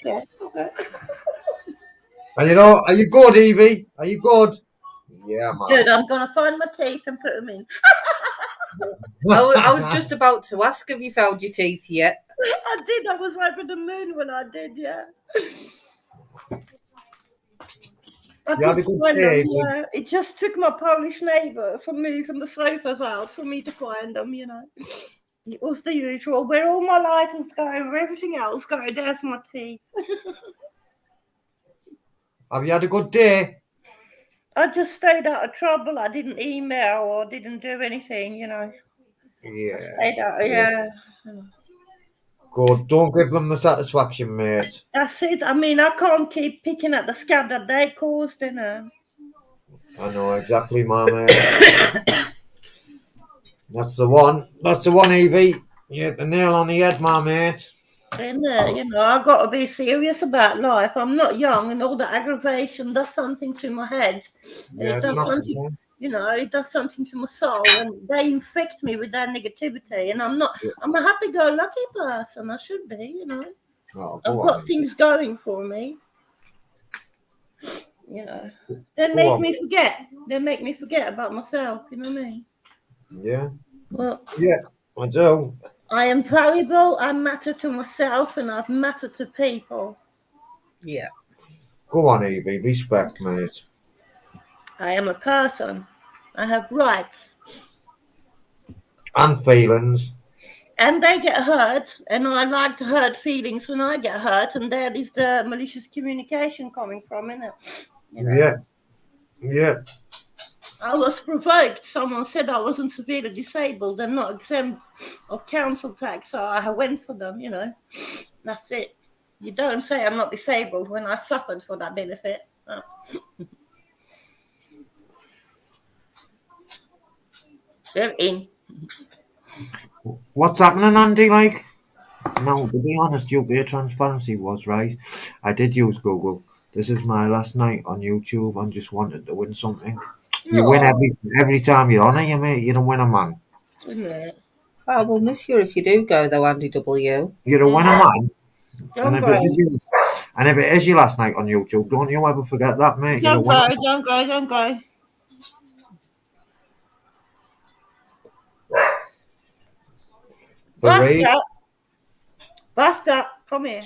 Okay. Are you good, Evie? Are you good? Yeah, man. Good, I'm going to find my teeth and put them in. I was just about to ask, have you found your teeth yet? I did. I was over the moon when I did, yeah. I had a did good find day, them, yeah. It just took my Polish neighbour from moving the sofas out for me to find them, you know. It was the usual. Where all my lighters go, where everything else go, there's my teeth. Have you had a good day? I just stayed out of trouble. I didn't email or didn't do anything, you know. Yeah. Stayed out, yeah. Good. Don't give them the satisfaction, mate. That's it. I mean, I can't keep picking at the scab that they caused, you know. I know exactly, my mate. That's the one. That's the one, Evie. You hit the nail on the head, my mate. And, you know, I've got to be serious about life. I'm not young, and all the aggravation does something to my head. Yeah, It does something, you know, it does something to my soul, and they infect me with their negativity. And I'm a happy-go-lucky person. I should be, you know. Oh, I've got things going for me. you know. They Go make on. me forget. They make me forget about myself, you know what I mean? Yeah. Well, Yeah, I do. I am valuable, I matter to myself, and I matter to people. Yeah. Go on, Evie. Respect, mate. I am a person. I have rights. And feelings. And they get hurt, and I like to hurt feelings when I get hurt, and that is the malicious communication coming from, isn't it? You know. Yeah. Yeah. I was provoked. Someone said I wasn't severely disabled and not exempt of council tax, so I went for them, you know. That's it. You don't say I'm not disabled when I suffered for that benefit. Oh. They're in. What's happening, Andy? Like, no, to be honest, your transparency was right. I did use Google. This is my last night on YouTube. I just wanted to win something. You win Oh, every time you're on it, you mate. You're a winner, man. isn't it? I will miss you if you do go, though, Andy W. You're a winner, man. And Don't if it go. is your, and if it is your last night on YouTube, don't you ever forget that, mate. You're a Don't winner. go. Don't go. Don't go. For real. Basta. Basta. Come here.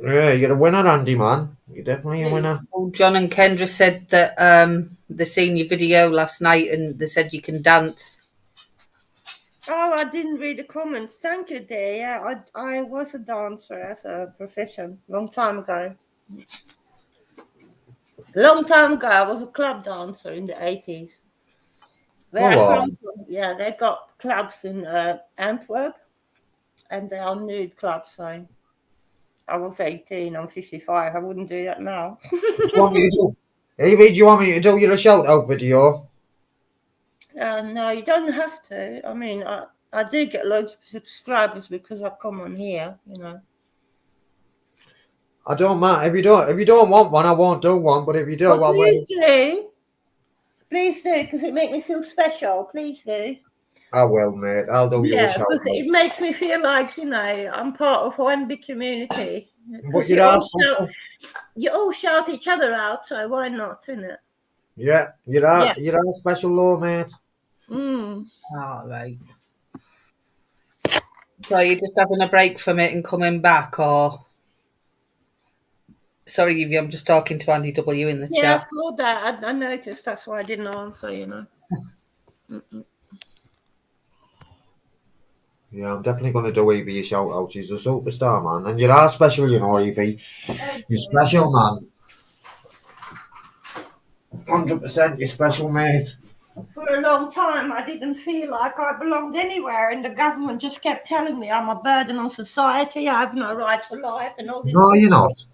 Yeah, you're a winner, Andy, man. You're definitely a winner. Well, John and Kendra said that they seen your video last night and they said you can dance. Oh, I didn't read the comments. Thank you, dear. Yeah, I was a dancer as a profession long time ago. Long time ago, I was a club dancer in the 80s. Where Go I on. come from, yeah, they got clubs in Antwerp, and they are nude clubs. So I was 18, I'm 55. I wouldn't do that now. What do you want me to do? Evie, do you want me to do your shout out video? No, you don't have to. I mean, I do get loads of subscribers because I come on here, you know. I don't mind. If you don't want one, I won't do one. But if you do, But I'll please wait. do. Please do, because it makes me feel special. Please do. I will, mate. I'll do you a Yeah, shout because it out. makes me feel like, you know, I'm part of one big community. But Because you're our special. you all shout each other out, so why not, isn't it? Yeah, Yeah. you're our special law, mate. Mm. All right. So you're just having a break from it and coming back, or? Sorry, Evie, I'm just talking to Andy W in the Yeah, I chat. saw that. I noticed. That's why I didn't answer, you know. Yeah, I'm definitely gonna do Evie a shout out. She's a superstar, man, and you're our special, you know, Evie. You're special, man. 100%, you're special, mate. For a long time, I didn't feel like I belonged anywhere, and the government just kept telling me I'm a burden on society. I have no right to life, and all this No, you're bullshit. not,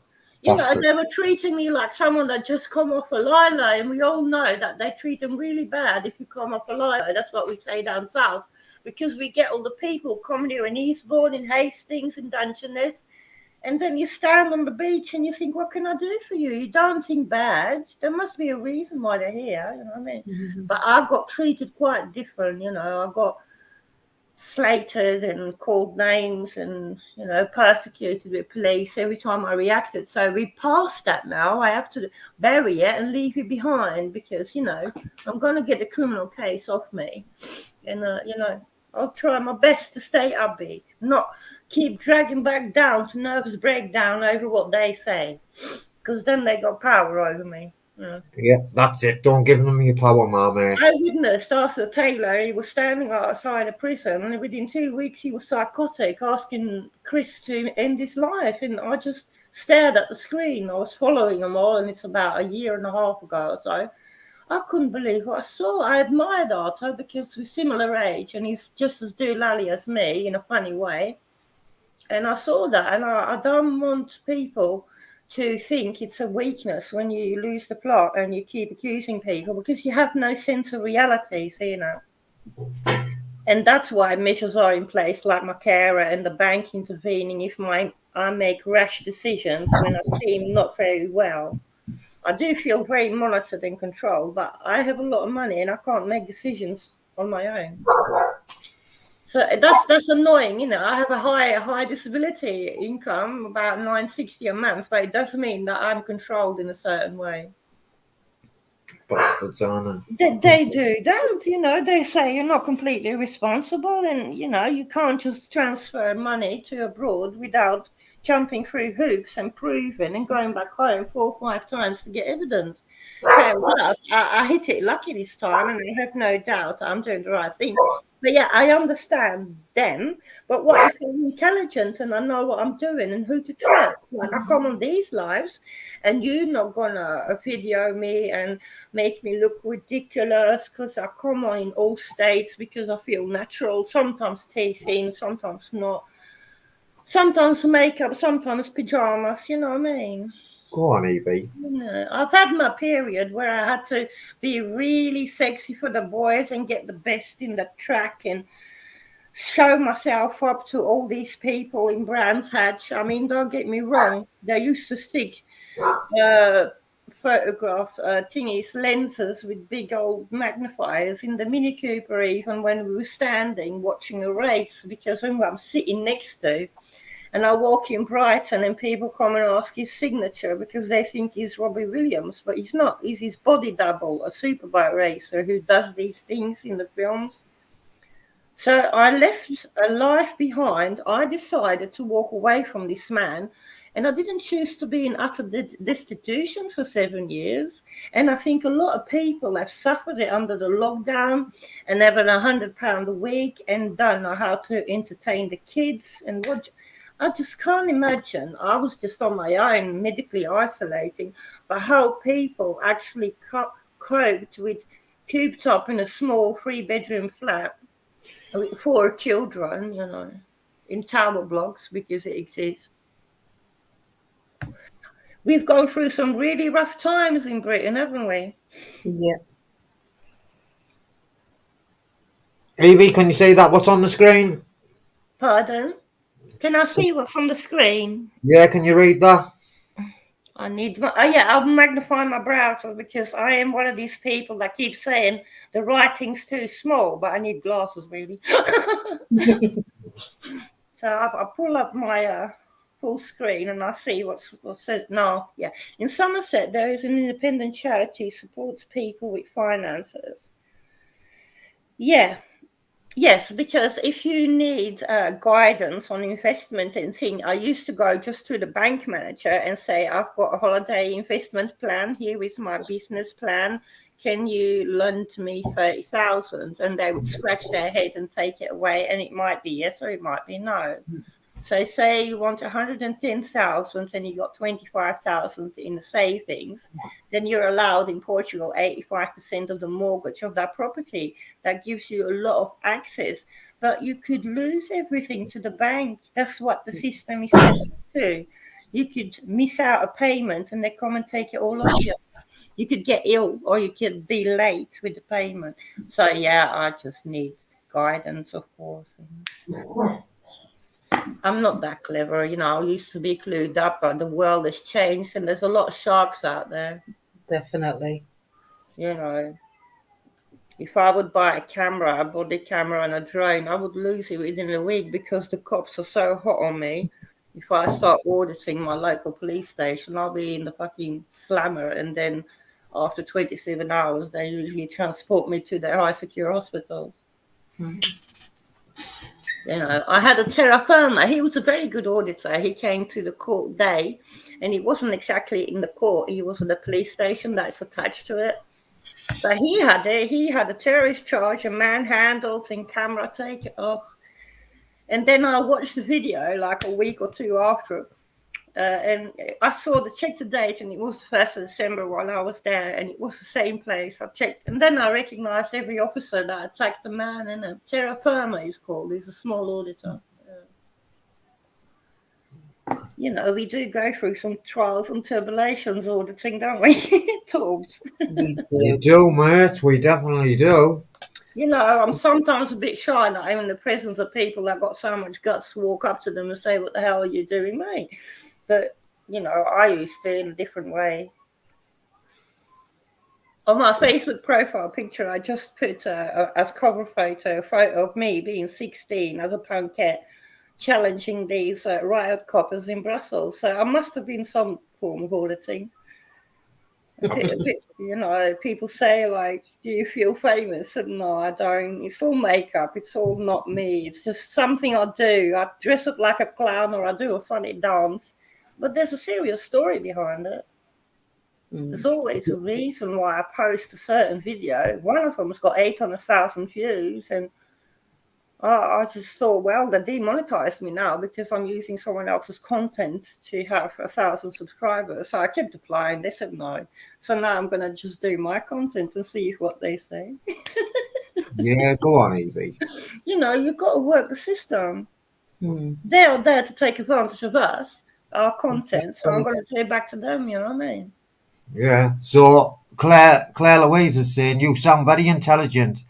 You know, bastard. they were treating me like someone that just come off a lilo, and we all know that they treat them really bad if you come off a lilo. That's what we say down south, because we get all the people coming here in Eastbourne, in Hastings, in Dungeness, and then you stand on the beach and you think, what can I do for you? You don't think bad. There must be a reason why they're here, you know what I mean? Mm-hmm. But I got treated quite different, you know. I got slated and called names and, you know, persecuted with police every time I reacted. So we passed that now. I have to bury it and leave it behind because, you know, I'm going to get the criminal case off me. And, you know, I'll try my best to stay upbeat, not keep dragging back down to nervous breakdown over what they say, because then they got power over me. You know. Yeah, that's it. Don't give them your power, my mate. I witnessed Arthur Taylor. He was standing outside a prison, and within 2 weeks he was psychotic, asking Chris to end his life. And I just stared at the screen. I was following them all, and it's about a year and a half ago or so. I couldn't believe what I saw. I admired Arthur because we're similar age, and he's just as doolally as me in a funny way. And I saw that, and I don't want people to think it's a weakness when you lose the plot and you keep accusing people because you have no sense of reality, so, you know. And that's why measures are in place, like my carer and the bank intervening if I make rash decisions when I seem not very well. I do feel very monitored and controlled, but I have a lot of money and I can't make decisions on my own. So that's annoying, you know. I have a high disability income, about $960 a month, but it does mean that I'm controlled in a certain way. Bastards, aren't They do. Don't, you know, they say you're not completely responsible, and you know, you can't just transfer money to abroad without jumping through hoops and proving and going back home 4 or 5 times to get evidence. Fair enough. I hit it lucky this time, and I have no doubt I'm doing the right thing. But yeah, I understand them. But what if I'm intelligent and I know what I'm doing and who to trust? Like, I come on these lives, and you're not gonna video me and make me look ridiculous because I come on in all states because I feel natural. Sometimes teeth in, sometimes not. Sometimes makeup, sometimes pajamas. You know what I mean? Go on, Evie. You know, I've had my period where I had to be really sexy for the boys and get the best in the track and show myself up to all these people in Brands Hatch. I mean, don't get me wrong, they used to stick uh, photograph thingies, lenses with big old magnifiers in the Mini Cooper, even when we were standing watching a race, because who I'm sitting next to. And I walk in Brighton and people come and ask his signature because they think he's Robbie Williams, but he's not. He's his body double, a superbike racer who does these things in the films. So I left a life behind. I decided to walk away from this man, and I didn't choose to be in utter destitution for 7 years. And I think a lot of people have suffered it under the lockdown and having £100 a week and don't know how to entertain the kids. And what I just can't imagine. I was just on my own, medically isolating, but how people actually coped with cooped up in a small 3 bedroom flat with 4 children, you know, in tower blocks because it exists. We've gone through some really rough times in Britain, haven't we? Yeah. Evie, can you say that what's on the screen? Pardon? Can I see what's on the screen? Yeah, can you read that? I need, yeah, I'll magnify my browser because I am one of these people that keep saying the writing's too small, but I need glasses really. So I pull up my full screen and I see what says now. Yeah, in Somerset there is an independent charity supports people with finances. Yeah, yes, because if you need guidance on investment and thing, I used to go just to the bank manager and say, I've got a holiday investment plan. Here is my business plan. Can you lend me 30,000? And they would scratch their head and take it away. And it might be yes or it might be no. So say you want 110,000 and you got 25,000 in savings, then you're allowed in Portugal 85% of the mortgage of that property. That gives you a lot of access, but you could lose everything to the bank. That's what the system is set up to. You could miss out a payment and they come and take it all off you. You could get ill or you could be late with the payment. So yeah, I just need guidance, of course. I'm not that clever, you know. I used to be clued up, but the world has changed and there's a lot of sharks out there. Definitely. You know, if I would buy a camera, a body camera, and a drone, I would lose it within a week because the cops are so hot on me. If I start auditing my local police station, I'll be in the fucking slammer, and then after 27 hours, they usually transport me to their high secure hospitals. You know, I had a terra firma. He was a very good auditor. He came to the court day, and he wasn't exactly in the court. He was in the police station that's attached to it. But he had a terrorist charge, a manhandled, and camera taken off. And then I watched the video like a week or two after, and I saw checked the date, and it was the 1st of December while I was there, and it was the same place. I checked, and then I recognised every officer that attacked the man. And a terra firma is called. He's a small auditor. You know, we do go through some trials and tribulations auditing, don't we? Talks. We We do. do, mate. We definitely do. You know, I'm sometimes a bit shy that I'm in the presence of people that got so much guts to walk up to them and say, "What the hell are you doing, mate?" But you know, I used to in a different way. On my Facebook profile picture, I just put as cover photo a photo of me being 16 as a punkette challenging these riot coppers in Brussels. So I must have been some form of auditing. You know, people say, like, do you feel famous? And no, I don't. It's all makeup. It's all not me. It's just something I do. I dress up like a clown or I do a funny dance. But there's a serious story behind it. There's always a reason why I post a certain video. One of them has got 800,000 views, and I just thought, well, they demonetized me now because I'm using someone else's content to have 1,000 subscribers. So I kept applying. They said no. So now I'm going to just do my content and see what they say. Yeah, go on, Evie. You know, you've got to work the system. They are there to take advantage of us, our content. So I'm going to do it back to them, you know what I mean? Yeah. So Claire Louise is saying you sound very intelligent.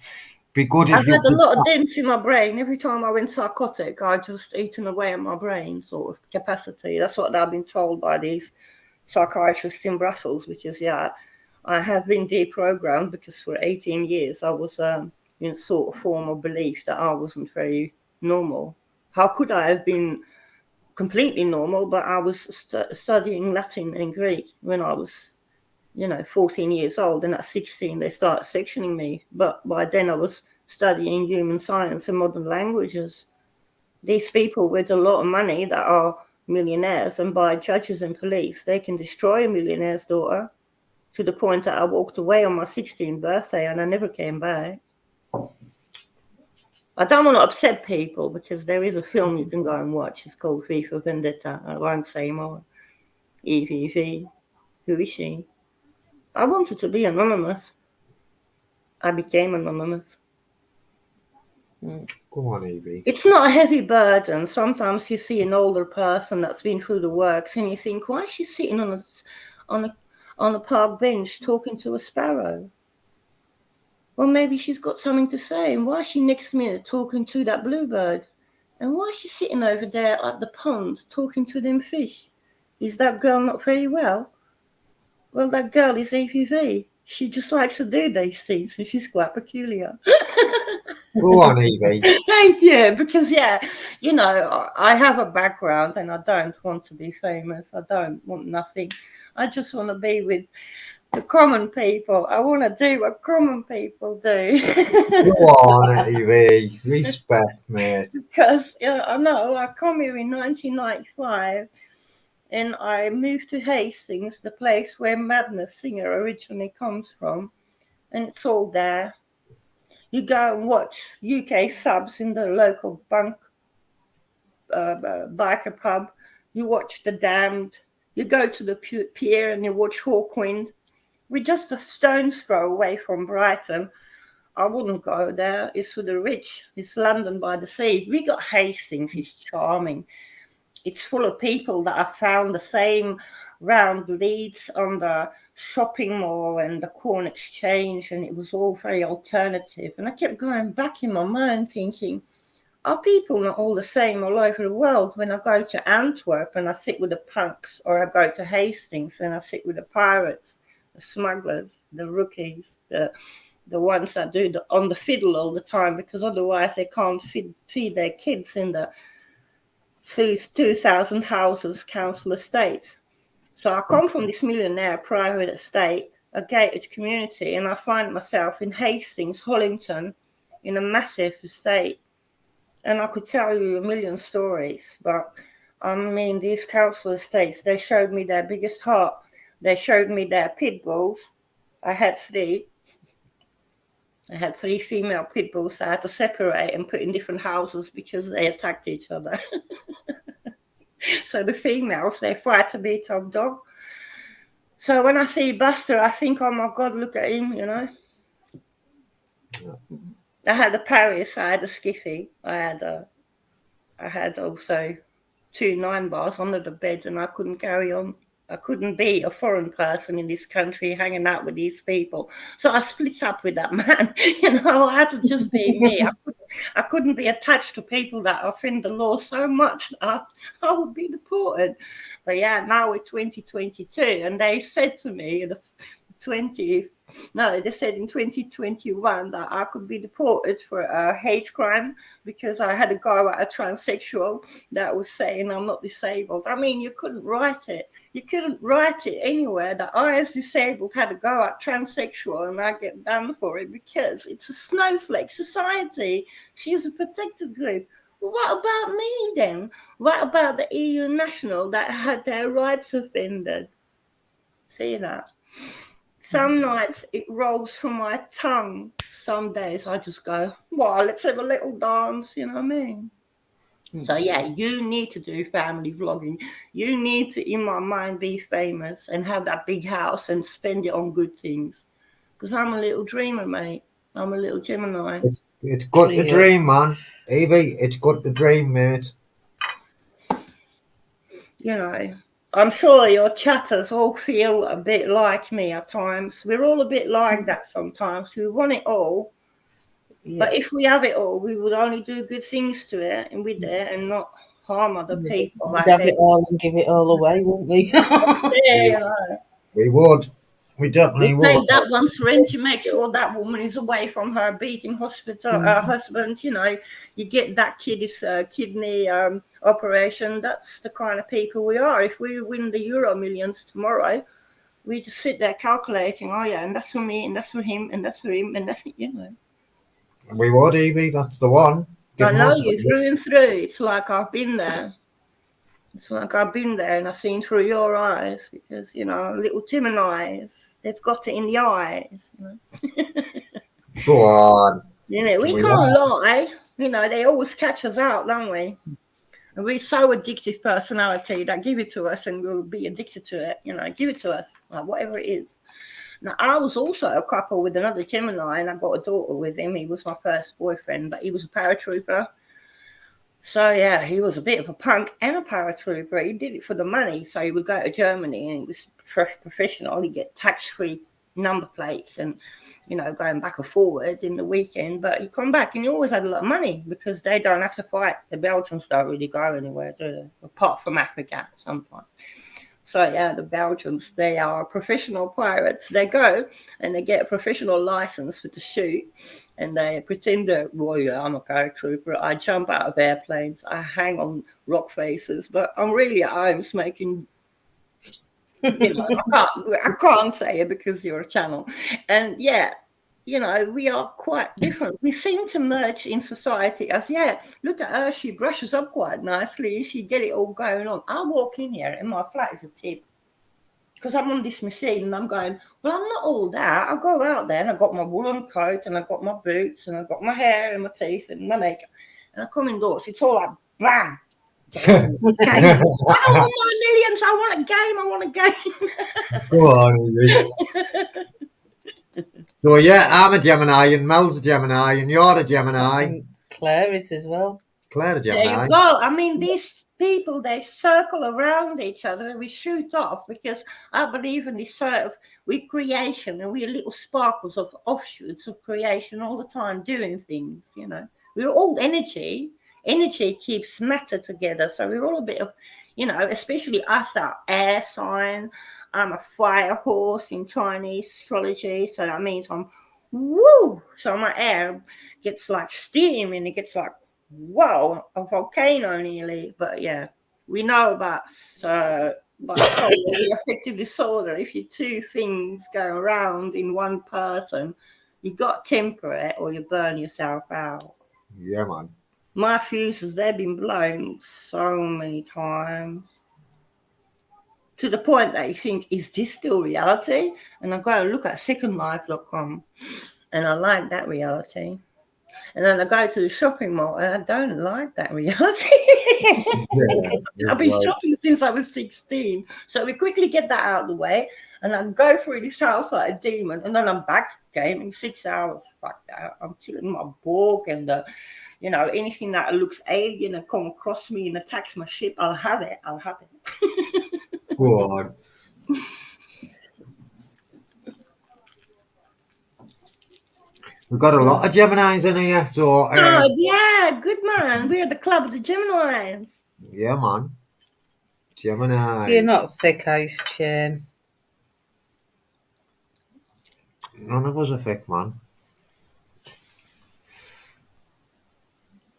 Be good if I've you had a could. lot of dents in my brain. Every time I went psychotic, I just eaten away at my brain sort of capacity. That's what I've been told by these psychiatrists in Brussels, because, yeah, I have been deprogrammed because for 18 years I was in sort of form of belief that I wasn't very normal. How could I have been completely normal? But I was studying Latin and Greek when I was 14 years old, and at 16 they started sectioning me. But by then I was studying human science and modern languages. These people with a lot of money that are millionaires, and by judges and police, they can destroy a millionaire's daughter, to the point that I walked away on my 16th birthday and I never came back. I don't want to upset people because there is a film you can go and watch. It's called V for Vendetta. I won't say more. EVV. Who is she? I wanted to be anonymous. I became anonymous. Go on, Evie. It's not a heavy burden. Sometimes you see an older person that's been through the works and you think, why is she sitting on a park bench talking to a sparrow? Well, maybe she's got something to say. And why is she next minute talking to that bluebird? And why is she sitting over there at the pond talking to them fish? Is that girl not very well? Well, that girl is APV. She just likes to do these things, and she's quite peculiar. Go on, Evie. Thank you. Because, I have a background and I don't want to be famous. I don't want nothing. I just want to be with the common people. I want to do what common people do. Go on, Evie. Respect, mate. Because, I know, I come here in 1995 and I moved to Hastings, the place where Madness Singer originally comes from. And it's all there. You go and watch UK subs in the local biker pub. You watch The Damned. You go to the pier and you watch Hawkwind. We're just a stone's throw away from Brighton. I wouldn't go there. It's for the rich. It's London by the sea. We got Hastings. It's charming. It's full of people that have found the same round leads on the shopping mall and the Corn Exchange, and it was all very alternative. And I kept going back in my mind thinking, are people not all the same all over the world? When I go to Antwerp and I sit with the punks, or I go to Hastings and I sit with the pirates, the smugglers, the rookies, the ones that do on the fiddle all the time, because otherwise they can't feed their kids in the 2,000 houses council estate. So I come from this millionaire private estate, a gated community, and I find myself in Hastings, Hollington, in a massive estate. And I could tell you a million stories, but I mean, these council estates, they showed me their biggest heart. They showed me their pit bulls. I had three female pit bulls I had to separate and put in different houses because they attacked each other. So the females, they fight to be top dog. So when I see Buster, I think, oh my God, look at him, I had a Paris, I had a Skiffy, I had also 2 9-bars under the bed, and I couldn't carry on. I couldn't be a foreign person in this country hanging out with these people. So I split up with that man. I had to just be me. I couldn't be attached to people that offend the law so much that I would be deported. But yeah, now we're 2022, and they said to me, the they said in 2021 that I could be deported for a hate crime because I had a guy, a transsexual, that was saying I'm not disabled. I mean, you couldn't write it. You couldn't write it anywhere that I, as disabled, had a go at transsexual and I get done for it because it's a snowflake society. She's a protected group. Well, what about me then? What about the EU national that had their rights offended? See that? Some nights it rolls from my tongue. Some days I just go, well, let's have a little dance, you know what I mean? So yeah, you need to do family vlogging. You need to, in my mind, be famous and have that big house and spend it on good things. Because I'm a little dreamer, mate. I'm a little Gemini. It's good to dream, man. Evie, it's good to dream, mate. You know, I'm sure your chatters all feel a bit like me at times. We're all a bit like that sometimes. We want it all. Yeah. But if we have it all, we would only do good things to it and with it and not harm other people. We'd have it all and give it all away, wouldn't we? Yeah, We would. We definitely we pay would. that one's rent to make sure that woman is away from her beating husband. You know, you get that kid's kidney operation. That's the kind of people we are. If we win the Euro Millions tomorrow, we just sit there calculating, oh yeah, and that's for me, and that's for him, and that's for him, and that's, you know. We would, Evie. That's the one. I know you through and through. It's like I've been there. It's like I've been there and I've seen through your eyes because, you know, little Gemini's, they've got it in the eyes, you know. Go on. You know, we can't lie. You know, they always catch us out, don't we? And we're so addictive personality that give it to us and we'll be addicted to it. You know, give it to us, like whatever it is. Now, I was also a couple with another Gemini and I got a daughter with him. He was my first boyfriend, but he was a paratrooper. So, yeah, he was a bit of a punk and a paratrooper. He did it for the money. So he would go to Germany and he was professional. He'd get tax-free number plates and, you know, going back and forward in the weekend. But he'd come back and he always had a lot of money because they don't have to fight. The Belgians don't really go anywhere, do they? Apart from Africa sometimes. So, yeah, the Belgians, they are professional pirates. They go and they get a professional license for the shoot and they pretend that, well, yeah, I'm a paratrooper. I jump out of airplanes. I hang on rock faces. But I'm really at home smoking, you know, I can't say it because you're a channel. And, yeah, you know, we are quite different. We seem to merge in society as, yeah, look at her. She brushes up quite nicely. She get it all going on. I walk in here and my flat is a tip because I'm on this machine and I'm going, well, I'm not all that. I go out there and I've got my woolen coat and I've got my boots and I've got my hair and my teeth and my makeup. And I come indoors. It's all like, bam. I don't want my millions. I want a game. I want a game. Go on, Evie. So yeah, I'm a Gemini and Mel's a Gemini and you're a Gemini. And Claire is as well. Claire a Gemini. There you go. I mean, these people, they circle around each other and we shoot off because I believe in this sort of, we creation and we're little sparkles of offshoots of creation all the time doing things, you know. We're all energy. Energy keeps matter together. So we're all a bit of, you know, especially us, our air sign. I'm a fire horse in Chinese astrology. So that means I'm woo. So my air gets like steam and it gets like, whoa, a volcano nearly. But yeah, we know about bipolar affective disorder. If you two things go around in one person, you got to temper it or you burn yourself out. Yeah, man. My fuses, they've been blown so many times to the point that you think, is this still reality? And I go and look at secondlife.com and I like that reality. And then I go to the shopping mall and I don't like that reality. I've been shopping since I was 16. So we quickly get that out of the way and I go through this house like a demon and then I'm back again in 6 hours. Fuck that. I'm killing my book and you know, anything that looks alien and come across me and attacks my ship, I'll have it. I'll have it. Go on. We've got a lot of Geminis in here, so... oh, yeah, good man. We're the club of the Geminis. Yeah, man. Gemini. You're not thick ice, Chin. None of us are fake, man.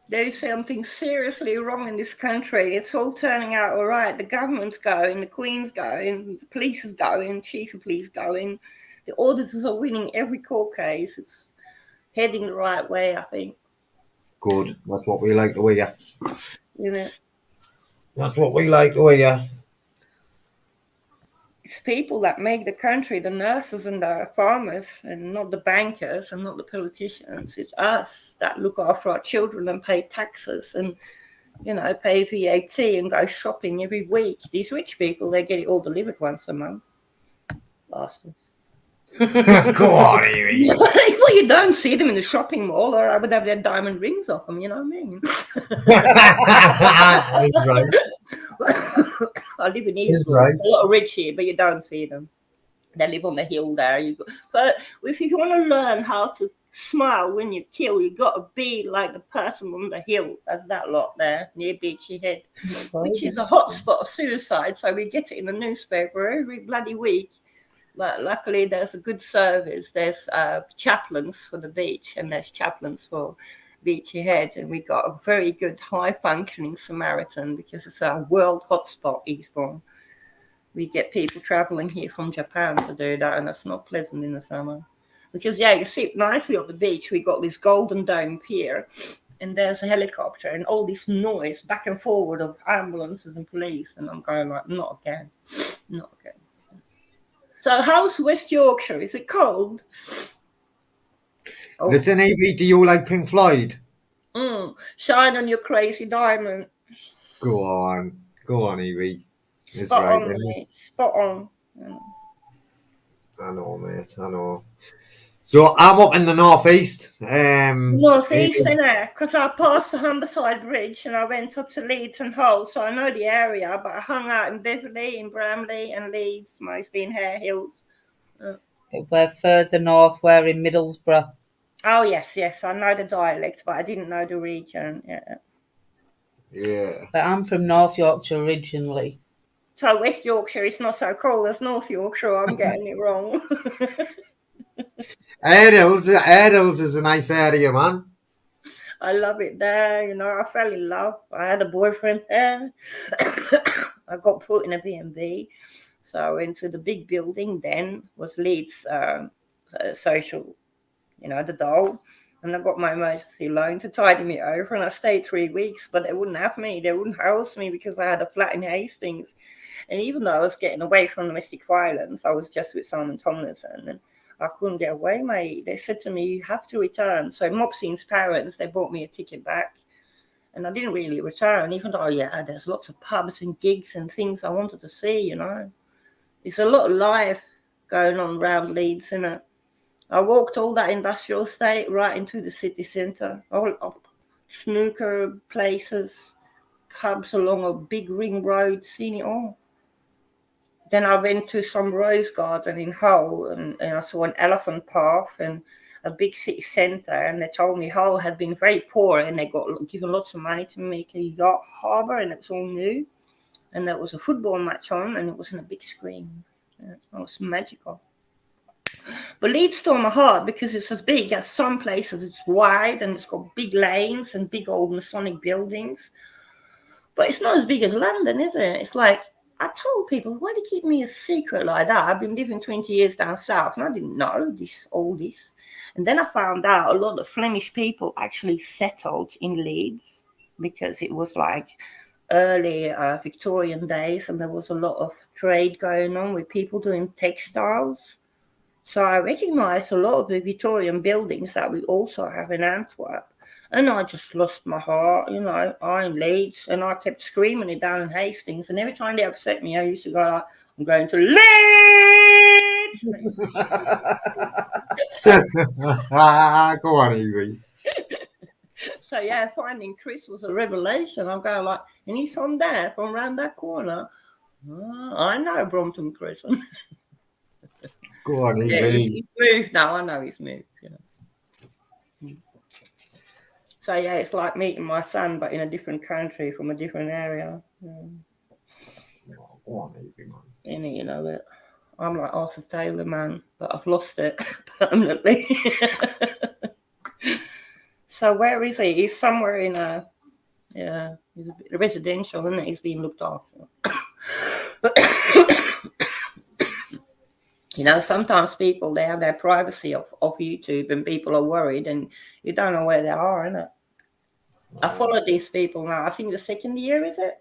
There is something seriously wrong in this country. It's all turning out all right. The government's going, the Queen's going, the police is going, chief of police going. The auditors are winning every court case. It's heading the right way, I think. Good. That's what we like to hear. You know, That's what we like to hear. it's people that make the country, the nurses and the farmers, and not the bankers and not the politicians. It's us that look after our children and pay taxes and, you know, pay VAT and go shopping every week. These rich people, they get it all delivered once a month. Bastards. Go on, Evie. Well, you don't see them in the shopping mall, or I would have their diamond rings off them, you know what I mean? He's right. I live in He's Eastbourne. right. A lot of rich here, but you don't see them. They live on the hill there. But if you want to learn how to smile when you kill, you got to be like the person on the hill. That's that lot there near Beachy Head, which is a hot spot of suicide. So we get it in the newspaper every bloody week. But luckily, there's a good service. There's chaplains for the beach, and there's chaplains for Beachy Head, and we got a very good, high-functioning Samaritan because it's a world hotspot, Eastbourne. We get people traveling here from Japan to do that, and it's not pleasant in the summer. Because, yeah, you sit nicely on the beach. We got this Golden Dome pier, and there's a helicopter, and all this noise back and forward of ambulances and police, and I'm going like, not again, not again. So how's West Yorkshire? Is it cold? Oh. Listen, Evie, do you like Pink Floyd? Shine on your crazy diamond. Go on, Evie. It's Spot right, on, isn't it? mate. Spot on. I know, mate. I know. So I'm up in the northeast. Northeast, innit? Because I passed the Humberside Bridge and I went up to Leeds and Hull, so I know the area, but I hung out in Beverley, in Bramley and Leeds, mostly in Hare Hills. We're further north, we're in Middlesbrough. Oh, yes, I know the dialect, but I didn't know the region. Yeah. But I'm from North Yorkshire originally. So West Yorkshire is not so cold as North Yorkshire. I'm getting it wrong. Hare Hills is a nice area, man. I love it there. You know, I fell in love. I had a boyfriend there. I got put in a B&B. So I went to the big building then, was Leeds Social, you know, the Dole. And I got my emergency loan to tidy me over. And I stayed 3 weeks, but they wouldn't have me. They wouldn't house me because I had a flat in Hastings. And even though I was getting away from domestic violence, I was just with Simon Tomlinson. And I couldn't get away, mate. They said to me, you have to return. So Mopsy's parents, they bought me a ticket back. And I didn't really return, even though, yeah, there's lots of pubs and gigs and things I wanted to see, you know. There's a lot of life going on around Leeds, innit? I walked all that industrial estate right into the city centre. All up snooker places, pubs along a big ring road, seen it all. Then I went to some rose garden in Hull and I saw an elephant path and a big city centre, and they told me Hull had been very poor and they got given lots of money to make a yacht harbour, and it was all new. And there was a football match on and it was on a big screen. Yeah, it was magical. But Leeds stole my heart because it's as big as some places. It's wide and it's got big lanes and big old Masonic buildings. But it's not as big as London, is it? It's like, I told people, why do you keep me a secret like that? I've been living 20 years down south and I didn't know all this. And then I found out a lot of Flemish people actually settled in Leeds because it was like early Victorian days and there was a lot of trade going on with people doing textiles. So I recognise a lot of the Victorian buildings that we also have in Antwerp. And I just lost my heart, you know, I'm Leeds, and I kept screaming it down in Hastings. And every time they upset me, I used to go like, I'm going to Leeds! Go on, Evie. So yeah, finding Chris was a revelation. I'm going like, and he's from there, from around that corner. Oh, I know Brompton Chris. Go on, Yeah, Evie. he's moved now. I know he's moved. You know. So yeah, it's like meeting my son, but in a different country from a different area. Go on, Evie, man. You know it. I'm like Arthur Taylor, man, but I've lost it permanently. So where is he? He's somewhere in he's a residential, isn't it? He's being looked after. You know, sometimes people, they have their privacy off YouTube, and people are worried, and you don't know where they are, innit? I follow these people now. I think the second year, is it?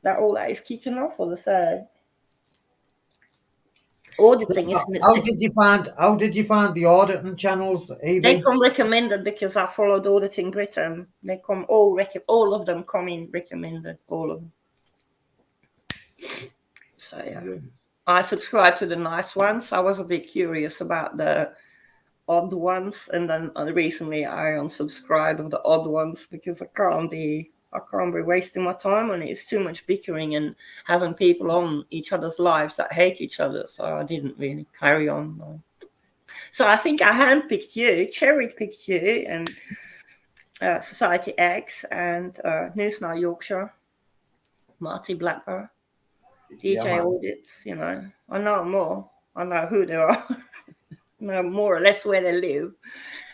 That all that is kicking off, or the third? Auditing is How did you find the auditing channels, they Evie? come recommended because I followed Auditing Britain. They come all of them come in recommended, all of them. So yeah. I subscribed to the nice ones. I was a bit curious about the odd ones, and then recently I unsubscribed of the odd ones because I can't be wasting my time on it. It's too much bickering and having people on each other's lives that hate each other. So I didn't really carry on. No. So I think I handpicked you, cherry-picked you, and Society X and News Now Yorkshire, Marty Blackburn, DJ Audits. You know, I know more. I know who they are. Know more or less where they live.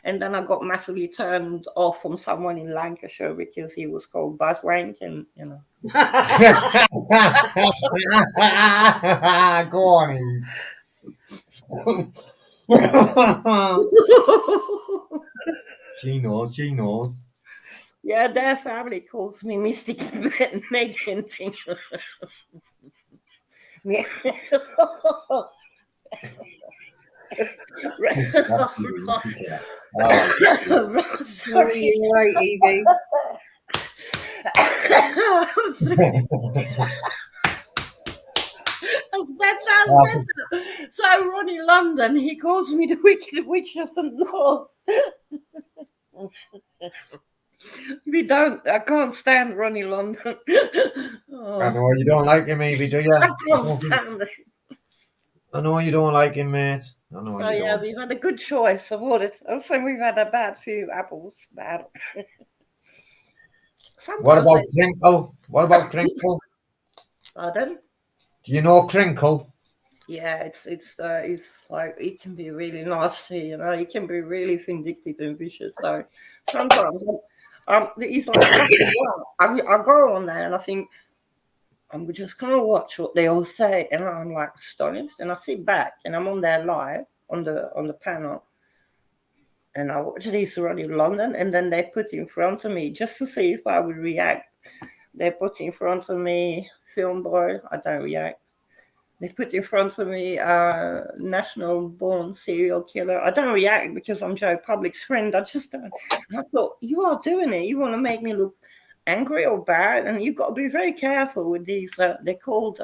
And then I got massively turned off from someone in Lancashire because he was called Buzzwank, and you know. Go on, Eve. She knows. Yeah, their family calls me Mystic Megan thing. Sorry, you're right, Evie. That's better. So Ronnie London, he calls me the Wicked Witch of the North. I can't stand Ronnie London. Oh. I know you don't like him, Evie, do you? I can't stand it. I know you don't like him, mate. I know So you yeah, don't. we've had a good choice of audit. Also, we've had a bad few apples. Bad. What about Crinkle? What about Crinkle? Pardon? Do you know Crinkle? Yeah, it's like, it can be really nasty, you know. It can be really vindictive and vicious. So sometimes it's like I go on there and I think I'm just gonna watch what they all say, and I'm like astonished, and I sit back and I'm on there live on the panel, and I watch these around in London, and then they put in front of me just to see if I would react. They put in front of me Film Boy, I don't react. They put in front of me national born serial killer. I don't react because I'm Joe Public's friend. I just don't. And I thought, you are doing it. You want to make me look angry or bad, and you've got to be very careful with these. They're called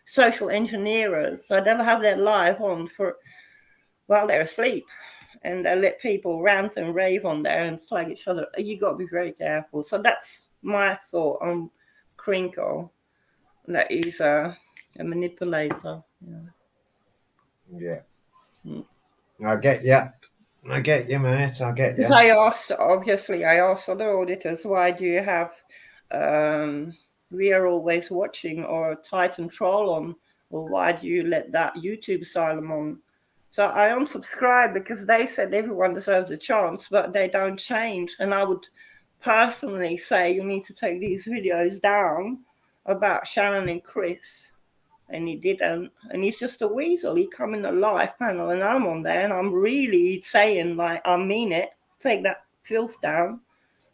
social engineers. So they'll have their live on while they're asleep, and they'll let people rant and rave on there and slag each other. You got to be very careful. So that's my thought on Crinkle. That is a manipulator. Yeah. I get you. Mate. I get you. Because I asked other auditors, why do you have We Are Always Watching or Titan Troll on? Or why do you let that YouTube Asylum on? So I unsubscribed because they said everyone deserves a chance, but they don't change. And I would personally say you need to take these videos down about Shannon and Chris. And he didn't. And he's just a weasel. He come in a live panel and I'm on there and I'm really saying, like, I mean it, take that filth down.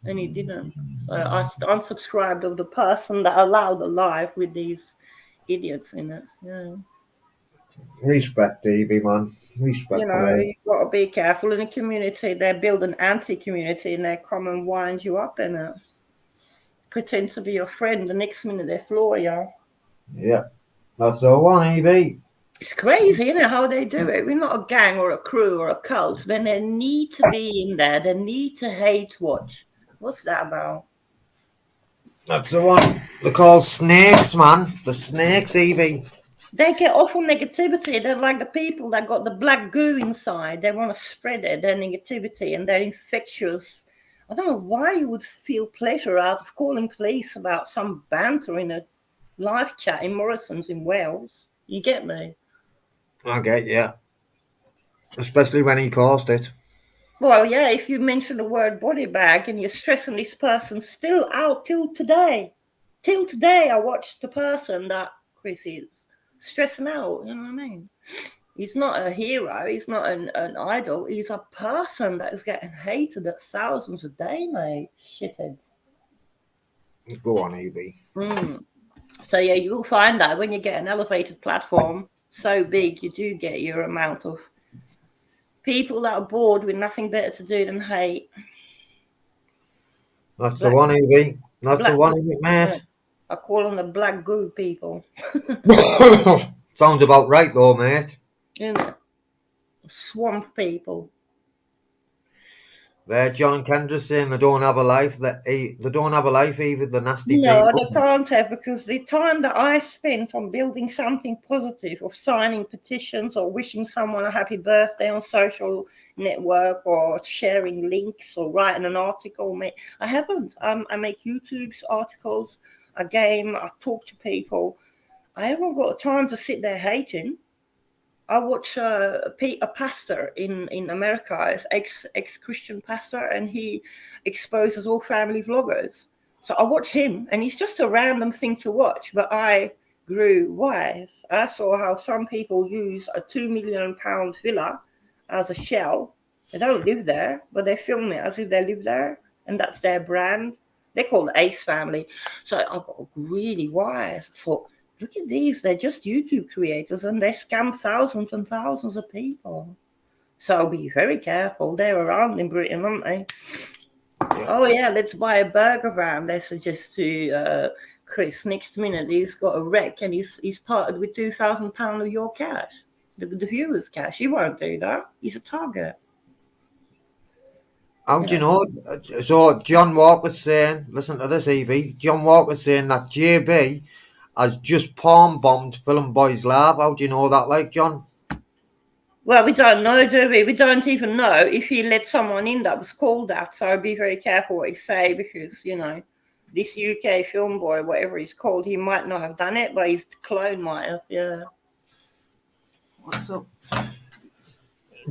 And he didn't. So I unsubscribed of the person that allowed the live with these idiots in it. Yeah. Respect, Evie, man. Respect, You know, mate. you've got to be careful in the community. They build an anti-community and they come and wind you up in it. Pretend to be your friend. The next minute they floor you. Yeah. That's the one, Evie. It's crazy, isn't it, how they do it? We're not a gang or a crew or a cult. When they need to be in there, they need to hate watch. What's that about? That's the one. They're called snakes, man. The snakes, Evie. They get awful negativity. They're like the people that got the black goo inside. They want to spread it, their negativity, and they're infectious. I don't know why you would feel pleasure out of calling police about some banter in a live chat in Morrison's in Wales. You get me? I get yeah. Especially when he caused it. Well, yeah, if you mention the word body bag and you're stressing this person still out till today. Till today, I watched the person that Chris is stressing out. You know what I mean? He's not a hero. He's not an idol. He's a person that is getting hated at thousands a day, mate. Shitheads. Go on, Evie. So yeah, you'll find that when you get an elevated platform so big, you do get your amount of people that are bored with nothing better to do than hate. That's the Black, one, Evie. That's the black, one, isn't it, mate? I call them the black goo people. Sounds about right, though, mate. You know, swamp people. There, John and Kendra saying they don't have a life. They don't have a life, either the nasty No, people. they can't have, because the time that I spent on building something positive, of signing petitions or wishing someone a happy birthday on social network or sharing links or writing an article, I haven't. I make YouTube's articles, I game, I talk to people. I haven't got time to sit there hating. I watch a pastor in America, is ex Christian pastor, and he exposes all family vloggers. So I watch him, and he's just a random thing to watch. But I grew wise. I saw how some people use a £2 million villa as a shell. They don't live there, but they film it as if they live there, and that's their brand. They call it Ace Family. So I got really wise. I thought, look at these, they're just YouTube creators and they scam thousands and thousands of people. So be very careful. They're around in Britain, aren't they? Yeah. Oh, yeah, let's buy a burger van, they suggest to Chris. Next minute, he's got a wreck and he's parted with £2,000 of your cash, the viewers' cash. He won't do that. He's a target. How do you know? So John Walker's saying, listen to this, Evie. John Walker's saying that JB has just palm bombed Film Boy's Lab. How do you know that, like, John? Well, we don't know, do we? We don't even know if he let someone in that was called that. So be very careful what you say, because, you know, this UK film boy, whatever he's called, he might not have done it, but his clone might have. Yeah. What's up?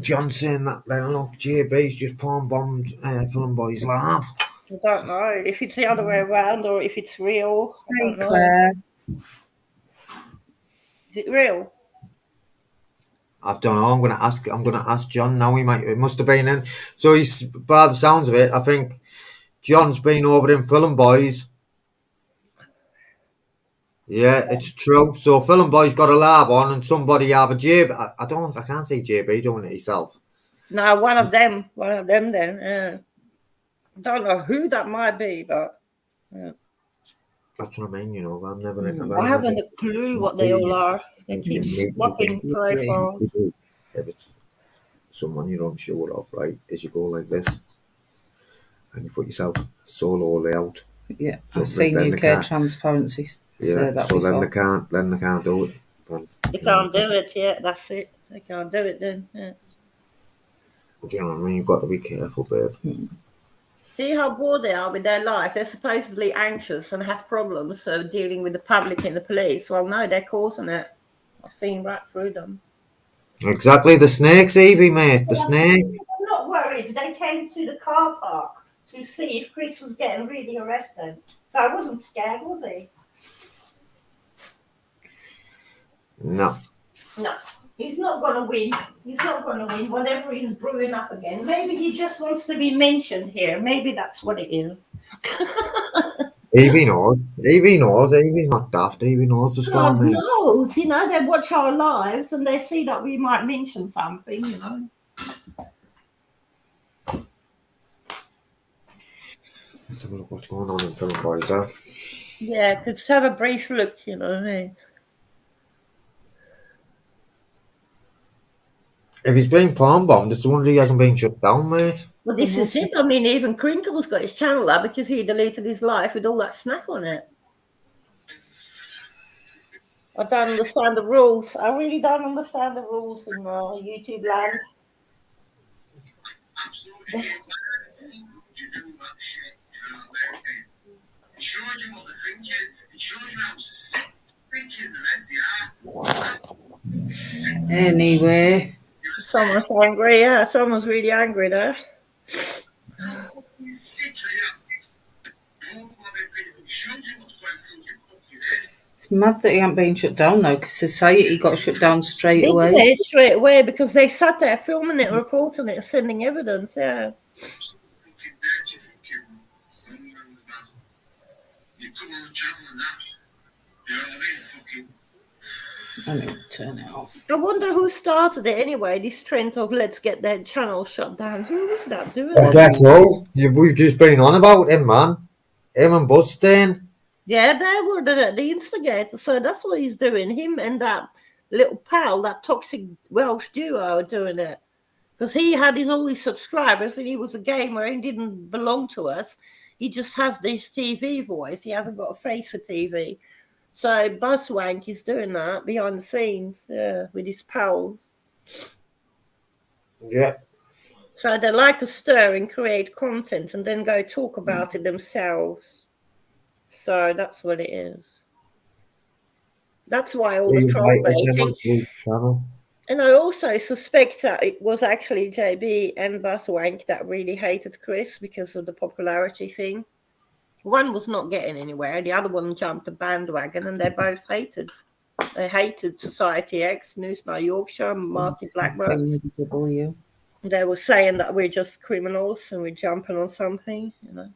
John saying that, like, look, JB's just palm bombed Film Boy's Lab. I don't know if it's the other way around or if it's real. I Hey, don't know. Claire. Is it real? I don't know. I'm gonna ask John now. It must have been in. So he's, by the sounds of it, I think John's been over in Film Boys. Yeah, it's true. So Film Boy's got a lab on, and somebody have a JB. I can't see JB doing it himself. No, one of them then. Yeah. I don't know who that might be, but yeah. That's what I mean. You know, I'm never. I haven't a clue what they all are. They keep swapping profiles. If it's someone you're unsure of, right, as you go like this, and you put yourself solo layout. Yeah, So I've seen then UK Transparency say that so before. then they can't do it. They can't do it yet. That's it. They can't do it then. Yeah. Do you know what I mean? You've got to be careful, babe. See how bored they are with their life. They're supposedly anxious and have problems dealing with the public and the police. Well, no, they're causing it. I've seen right through them. Exactly, the snakes, Evie, mate. The snakes. I'm not worried. They came to the car park to see if Chris was getting really arrested. So I wasn't scared, was he? No. No. He's not going to win. He's not going to win, whatever he's brewing up again. Maybe he just wants to be mentioned here. Maybe that's what it is. Evie knows. Evie knows. Evie's not daft. Evie knows the score, God mate. knows, you know, they watch our lives and they see that we might mention something, you know. Let's have a look what's going on in Film Boys, huh? Yeah, just have a brief look, you know what I mean. If he's been palm bombed, it's the wonder he hasn't been shut down, mate. Well, this is it. I mean, even Crinkle's got his channel up because he deleted his life with all that snack on it. I don't understand the rules. I really don't understand the rules in YouTube land. Anyway. Someone's angry, yeah. Someone's really angry there. It's mad that he ain't been shut down though, because Society got shut down straight They away. did straight away because they sat there filming it, reporting it, sending evidence, yeah. I need to turn it off. I wonder who started it anyway, this trend of let's get their channel shut down. Who was that doing I it? guess so. We've just been on about him, man. Him and Bustin. Yeah, they were the instigator, so that's what he's doing. Him and that little pal, that toxic Welsh duo are doing it. Because he had all his subscribers and he was a gamer and didn't belong to us. He just has this TV voice. He hasn't got a face for TV. So Buzzwank is doing that behind the scenes, with his pals. Yeah. So they like to stir and create content and then go talk about it themselves. So that's what it is. That's why all the We troll invited him baiting. onto his channel. And I also suspect that it was actually JB and Buzzwank that really hated Chris because of the popularity thing. One was not getting anywhere, the other one jumped the bandwagon, and they both hated. They hated Society X, News Now Yorkshire, Martin Blackburn. W. They were saying that we're just criminals and we're jumping on something, you know.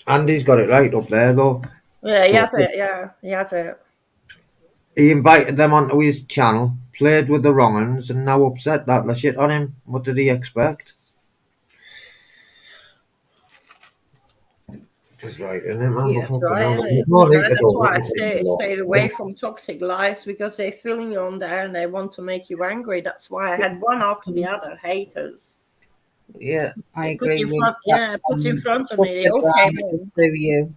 Andy's got it right up there, though. Yeah, he So- has it, yeah, he has it. He invited them onto his channel, played with the wrong uns, and now upset that the shit on him. What did he expect? That's right, isn't it, man? Yeah, We're fucking Right, hell. isn't There's it? no You need know, to that's do why I it. stayed away from toxic lives, because they film you on there and they want to make you angry. That's why I had one after the other haters. Yeah, I Put agree in with front, that. yeah, put in front of me. They all came in. Do you?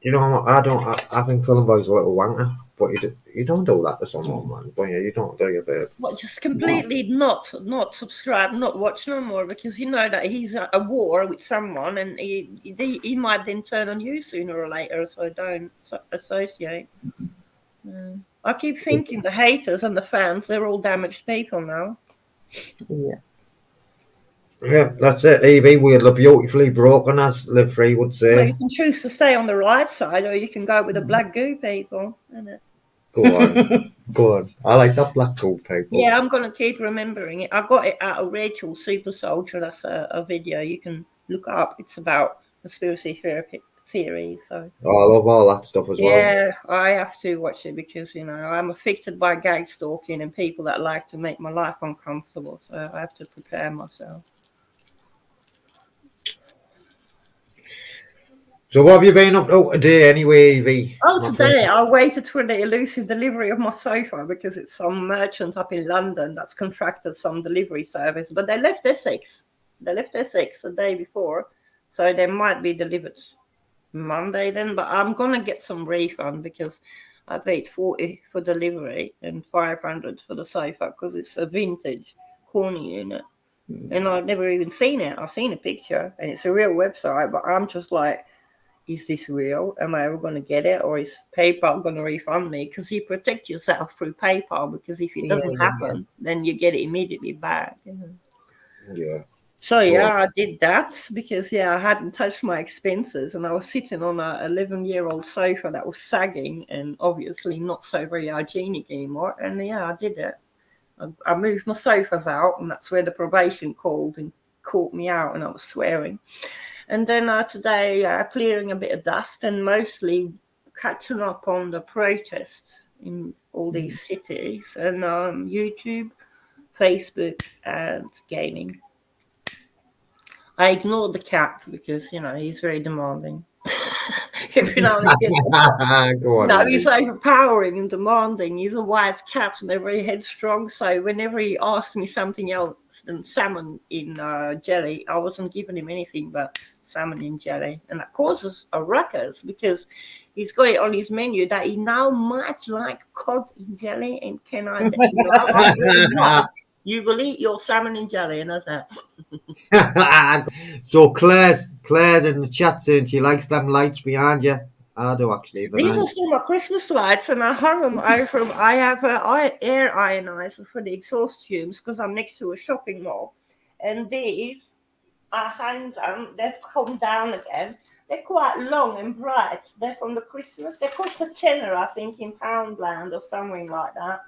You know, I think Philboy's a little wanker, but you don't do that to someone, man. Don't you? You don't do it, babe. Well, just completely not subscribe, not watch no more, because you know that he's at a war with someone, and he might then turn on you sooner or later. So don't associate. I keep thinking the haters and the fans, they're all damaged people now. Yeah. Yeah, that's it, Evie. We're beautifully broken, as Live Free would Well, say. you can choose to stay on the right side, or you can go with the black goo people. Innit? Go on. Go on. I like that black gold people. Yeah, I'm gonna keep remembering it. I got it out of Rachel Super Soldier. That's a video you can look up. It's about conspiracy theories. So Oh, I love all that stuff as well. yeah, I have to watch it because I'm affected by gang stalking and people that like to make my life uncomfortable. So I have to prepare myself. So what have you been up to today anyway, Evie? Oh, today I waited for the elusive delivery of my sofa because it's some merchant up in London that's contracted some delivery service, but they left Essex. They left Essex the day before, so they might be delivered Monday then. But I'm gonna get some refund because I paid 40 for delivery and 500 for the sofa because it's a vintage corner unit, and I've never even seen it. I've seen a picture and it's a real website, but I'm just like, is this real? Am I ever going to get it? Or is PayPal going to refund me? Because you protect yourself through PayPal, because if it doesn't happen, then you get it immediately back. Yeah. So, yeah, I did that because, I hadn't touched my expenses, and I was sitting on a 11-year-old sofa that was sagging and obviously not so very hygienic anymore. And, I did it. I moved my sofas out, and that's where the probation called and caught me out, and I was swearing. And then today, clearing a bit of dust and mostly catching up on the protests in all these cities and YouTube, Facebook, and gaming. I ignored the cat because, he's very demanding. Every now and again. Go on. No, he's overpowering and demanding. He's a white cat and they're very headstrong. So whenever he asked me something else than salmon in jelly, I wasn't giving him anything but salmon in jelly. And that causes a ruckus because he's got it on his menu that he now might like cod in jelly. And can I let you know? I'm really not. You will eat your salmon in jelly, and that's that. So Claire's in the chat saying she likes them lights behind you. I do actually. They're These are nice. still my Christmas lights, and I hung them over. I have an air ionizer for the exhaust fumes because I'm next to a shopping mall. And these, I hang them. They've come down again. They're quite long and bright. They're from the Christmas. They cost a tenner, I think, in Poundland or something like that.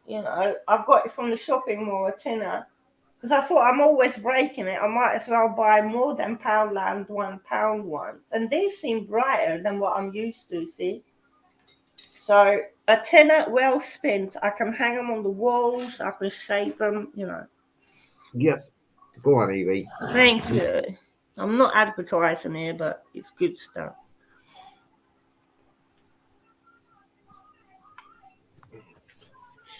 You know, I got it from the shopping mall, a tenner. Because I thought I'm always breaking it. I might as well buy more than Poundland £1 ones. And these seem brighter than what I'm used to, see? So a tenner well spent. I can hang them on the walls. I can shape them, you know. Yep. Go on, Evie. Thank you. I'm not advertising here, but it's good stuff.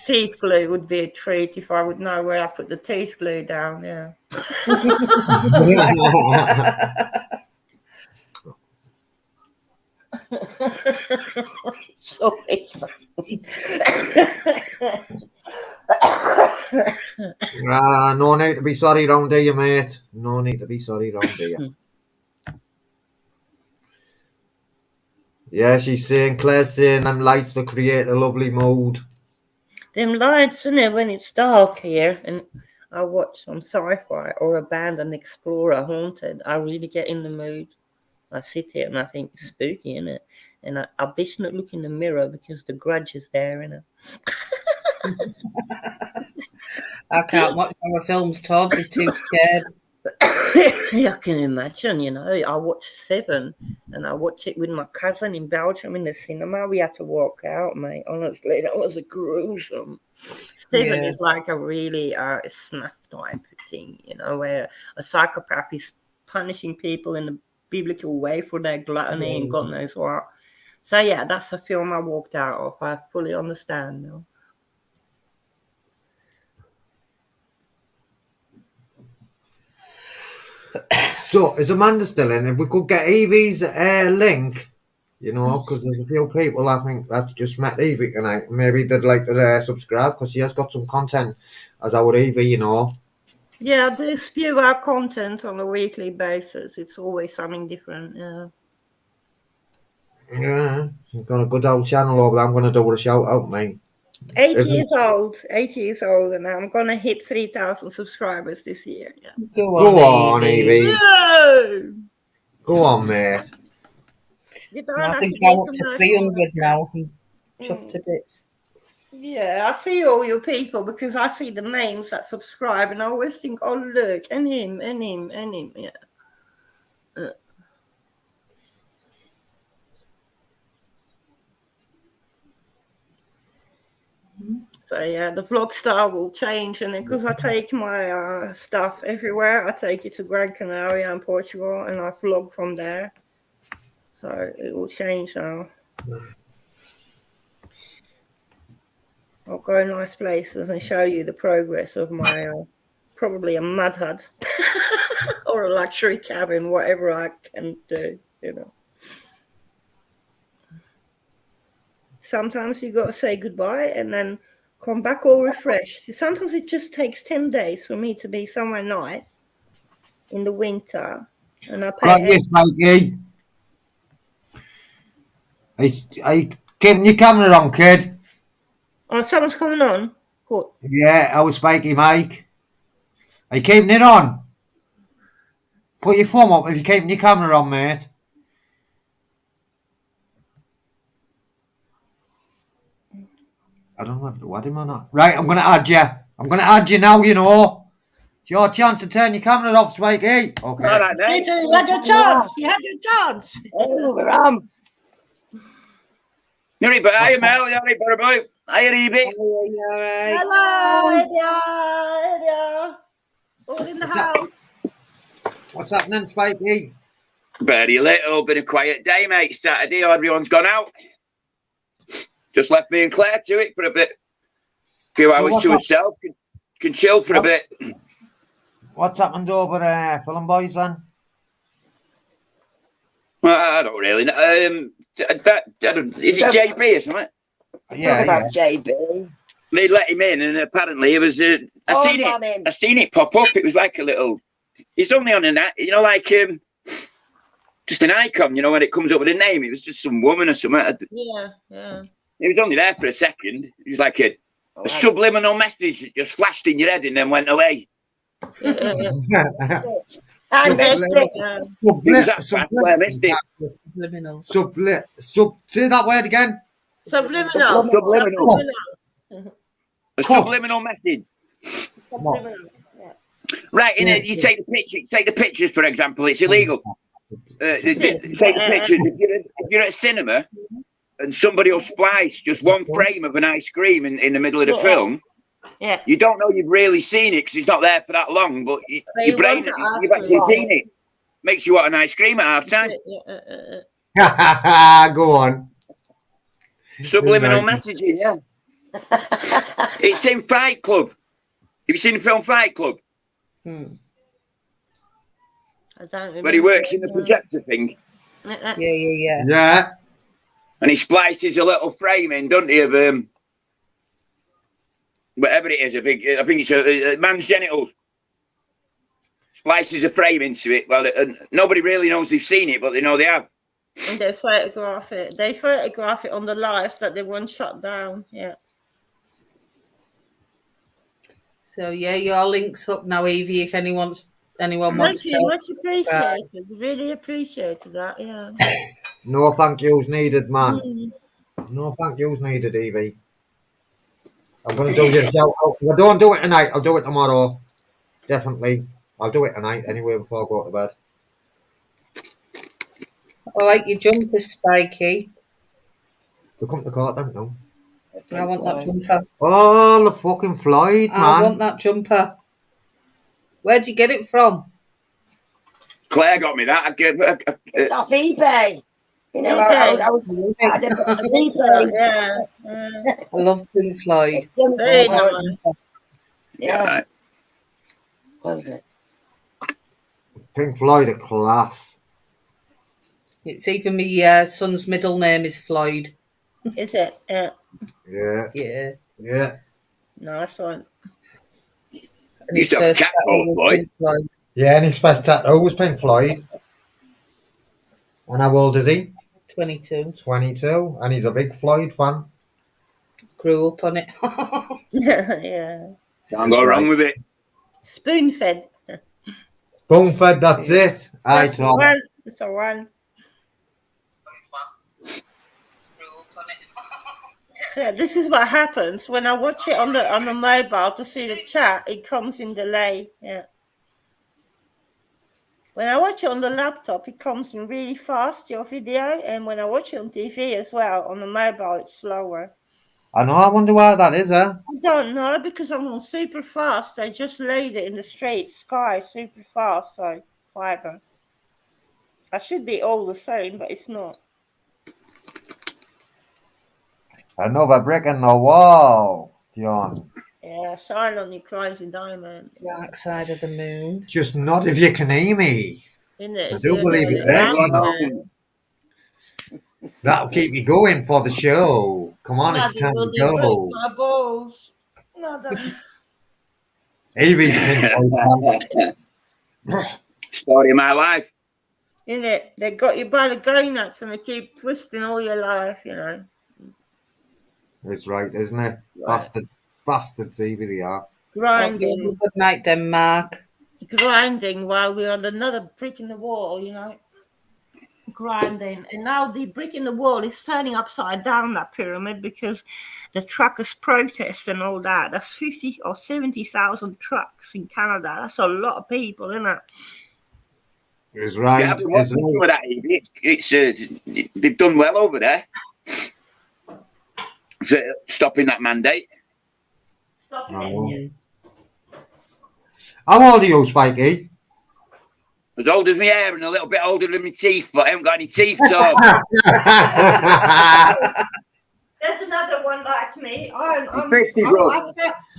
Teeth glue would be a treat if I would know where I put the teeth glue down, yeah. Sorry. No need to be sorry round here, mate. No need to be sorry round here. Yeah, she's saying, Claire's saying them lights to create a lovely mood. Them lights, isn't it, when it's dark here and I watch some sci-fi or Abandoned Explorer, Haunted, I really get in the mood. I sit here and I think it's spooky, isn't it? And I best not look in the mirror because the grudge is there, isn't it? I can't watch horror films, Tobbs is too scared. I can imagine, you know. I watched Seven and I watched it with my cousin in Belgium in the cinema. We had to walk out, mate. Honestly, that was a gruesome. Seven is like a really snuff type thing, you know, where a psychopath is punishing people in a biblical way for their gluttony and God knows what. So yeah, that's a film I walked out of. I fully understand now. So, is Amanda still in? If we could get Evie's link, you know, because there's a few people I think that just met Evie tonight. Maybe they'd like to subscribe because she has got some content as our Evie, you know. Yeah, I do spew our content on a weekly basis. It's always something different, yeah. Yeah, she's got a good old channel over there. I'm going to do a shout out, mate. 8 years old, and I'm gonna hit 3,000 subscribers this year. Yeah. Go on, Evie. No! Go on, mate. I think I'm up to 300 now. I'm chuffed to bits. Yeah, I see all your people because I see the names that subscribe, and I always think, oh look, and him, yeah. So yeah, the vlog style will change, and because I take my stuff everywhere, I take it to Gran Canaria and Portugal, and I vlog from there. So it will change now. I'll go nice places and show you the progress of my probably a mud hut or a luxury cabin, whatever I can do, you know. Sometimes you got to say goodbye and then come back all refreshed. Sometimes it just takes 10 days for me to be somewhere nice in the winter. And I pay. Yes, matey. I keeping your camera on, kid. Oh, someone's coming on. Cool. Yeah, I was Spiky Mike. Are you keeping it on? Put your thumb up if you're keeping your camera on, mate. I don't know if to add him or not. Right, I'm going to add you. I'm going to add you now, you know. It's your chance to turn your camera off, Spiky. Okay. All right, mate. You had your chance. You had your chance. Oh, you're right, hi, Mel. You're right, boy. Hi, Evie. You all right? Hello, Edia. All in the house. What's happening, Spiky? Very little, been a quiet day, mate. Saturday, everyone's gone out. Just left me and Claire to it for a bit. A few hours to itself. Can chill for a bit. What's happened over Fulham Boys then? Well, I don't really know. Is it JB or something? Yeah. JB. They let him in, and apparently it was. I seen it pop up. It was like a little. He's only on a, you know, like just an icon, you know, when it comes up with a name. It was just some woman or something. Yeah, yeah. It was only there for a second. It was like a subliminal message that just flashed in your head and then went away. I missed it. Say that word again. Subliminal. Subliminal. A subliminal message. Subliminal. Yeah. Right, in it, you take the pictures, for example, it's illegal. Take the pictures. If you're at a cinema and somebody will splice just one frame of an ice cream in the middle of the film, you don't know you've really seen it because it's not there for that long, but your brain, you've actually seen it. Makes you want an ice cream at half time. Go on. Subliminal messaging, yeah. It's in Fight Club. Have you seen the film Fight Club? I don't remember. Where he works in the projector thing. Yeah. And he splices a little frame in, doesn't he, of whatever it is, I think it's a man's genitals. Splices a frame into it. Well, nobody really knows they've seen it, but they know they have. And they photograph it. They photograph it on the lives that they weren't shut down. Yeah. So yeah, your link's up now, Evie. If anyone wants to. Much appreciated. Really appreciated that. Yeah. No thank yous needed, man. No thank yous needed, Evie. I'm gonna do your shout out. If I don't do it tonight, I'll do it tomorrow. Definitely. I'll do it tonight anyway before I go to bed. I like your jumper, Spiky. We come to court, don't know. I want that jumper. Oh, the fucking Floyd, man. I want that jumper. Where'd you get it from? Claire got me that. It's off eBay. You know, eBay. I was eBay. Yeah. I love Pink Floyd. Very nice. Yeah. Right. What was it? Pink Floyd are class. It's even my son's middle name is Floyd. Is it? Yeah. Yeah. Yeah. Nice one. And Used to have a cat called Floyd. Yeah, and his first tattoo was Pink Floyd. And how old is he? 22. 22. And he's a big Floyd fan. Grew up on it. Yeah. Can't go wrong with it. Spoon fed. Spoon-fed, that's it. Aye, That's Tom. one. It's a one. So this is what happens when I watch it on the mobile to see the chat. It comes in delay. Yeah. When I watch it on the laptop, it comes in really fast, your video, and when I watch it on TV as well, on the mobile, it's slower. I know, I wonder why that is, I don't know, because I'm on super fast. They just laid it in the straight sky, super fast, so fiber. I should be all the same, but it's not. Another brick in the wall, John. Yeah, shine on your crazy diamond. Dark side of the moon. Just not if you can hear me. Isn't it? I do believe it's there. That'll keep you going for the show. Come on, it's time to go. My balls. No, Evie's Pink Floyd fan. Story of my life. Isn't it? They got you by the go nuts and they keep twisting all your life, you know. It's right, isn't it? Right. Bastards, Evie, they are. Grinding. Good night, Denmark. Grinding while we're on another brick in the wall, you know. Grinding. And now the brick in the wall is turning upside down, that pyramid, because the truckers protest and all that. That's 50 or 70,000 trucks in Canada. That's a lot of people, isn't it? It's right. Yeah, some of that, Evie. It's they've done well over there. For stopping that mandate. Stopping it. How old are you, Spikey? As old as my hair and a little bit older than my teeth, but I haven't got any teeth, Tom. There's another one like me. I'm 50, bro.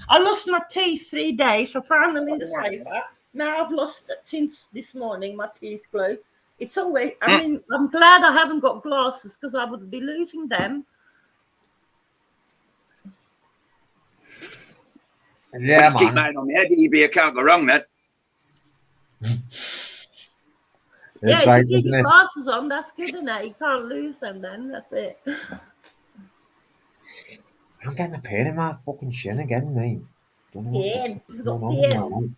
I lost my teeth 3 days. I found them in the sofa. Now I've lost it since this morning. My teeth glue. It's always. I mean, I'm glad I haven't got glasses because I would be losing them. Yeah, keep mine on my head, Evie. I can't go wrong, then. It's If right, you keep isn't your it? glasses on, that's good enough. You can't lose them then. That's it. I'm getting a pain in my fucking shin again, mate. Don't know what's Pain. You've going got on with pain.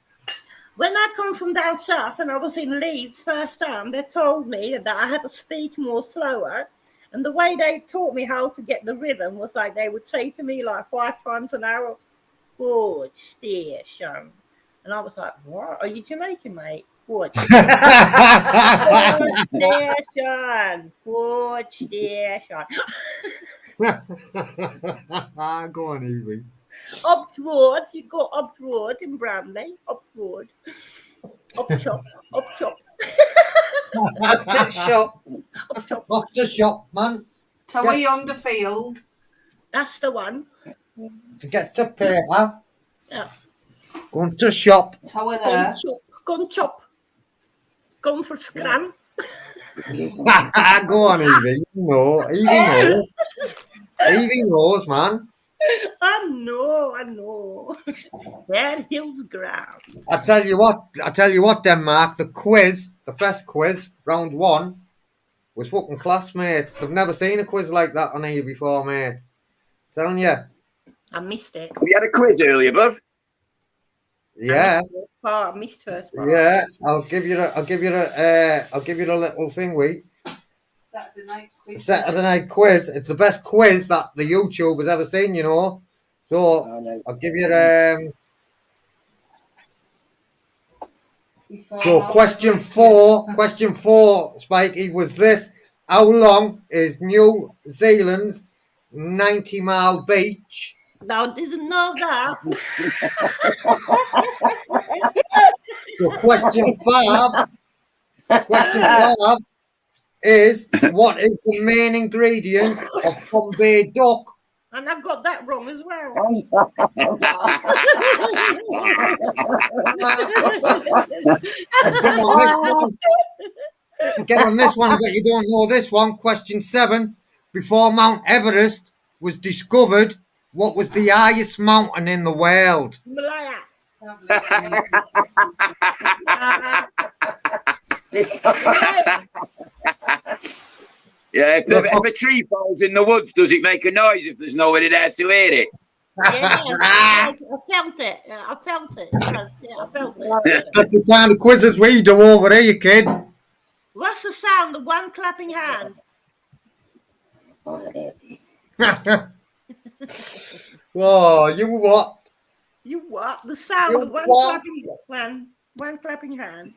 When I come from down south and I was in Leeds first time, they told me that I had to speak more slower. And the way they taught me how to get the rhythm was like they would say to me like 5 times an hour, good station. And I was like, what? Are you Jamaican, mate? Good station. Good station. Good station. Go on, Evie. Up road, you go up road in Bramley. Up road. Up chop. Up chop. Up to the shop. Up chop. Off the shop, man. So are you on the field? That's the one. To get to paper. Yeah. Going to shop. So are Go there. and chop. Go and chop. Go for scran. Go on, Evie. You know. Evie knows. Evie knows, man. I know. Where hills ground. I tell you what, Denmark, the first quiz, round 1, was fucking class, mate. I've never seen a quiz like that on here before, mate. Telling you. I missed it. We had a quiz earlier, bud. Yeah. I missed first part. Yeah. I'll give you the little thing, wait. Saturday night quiz. It's the best quiz that the YouTube has ever seen, you know. So I'll give you So question four, Spikey, was this: how long is New Zealand's 90-mile beach? Now, I didn't know that. So question five is: what is the main ingredient of Bombay duck? And I got that wrong as well. Get on this one, but you don't know this one. Question 7: before Mount Everest was discovered, what was the highest mountain in the world? Malaya. Yeah, if a tree falls in the woods, does it make a noise if there's nobody there to hear it? Yes, I felt it. I felt it. Yeah, I felt it. That's the kind of quizzes we do over here, kid. What's the sound of one clapping hand? Oh, you what? You what? The sound You of one what? clapping hand. One clapping hand.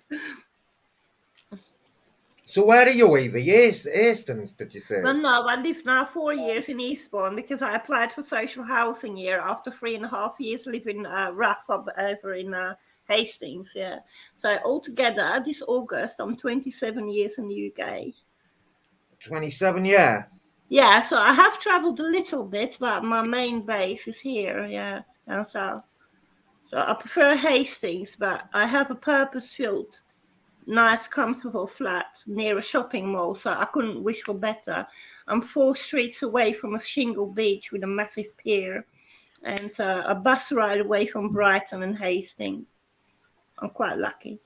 So where are you, Evie? Yes, Hastings, did you say? Well, no, I lived now 4 years in Eastbourne because I applied for social housing here after 3.5 years living rough up over in Hastings. Yeah. So altogether, this August, I'm 27 years in the UK. 27, yeah. Yeah, so I have travelled a little bit, but my main base is here. Yeah, down south. So I prefer Hastings, but I have a purpose-built, nice, comfortable flat near a shopping mall, so I couldn't wish for better. I'm 4 streets away from a shingle beach with a massive pier, and a bus ride away from Brighton and Hastings. I'm quite lucky.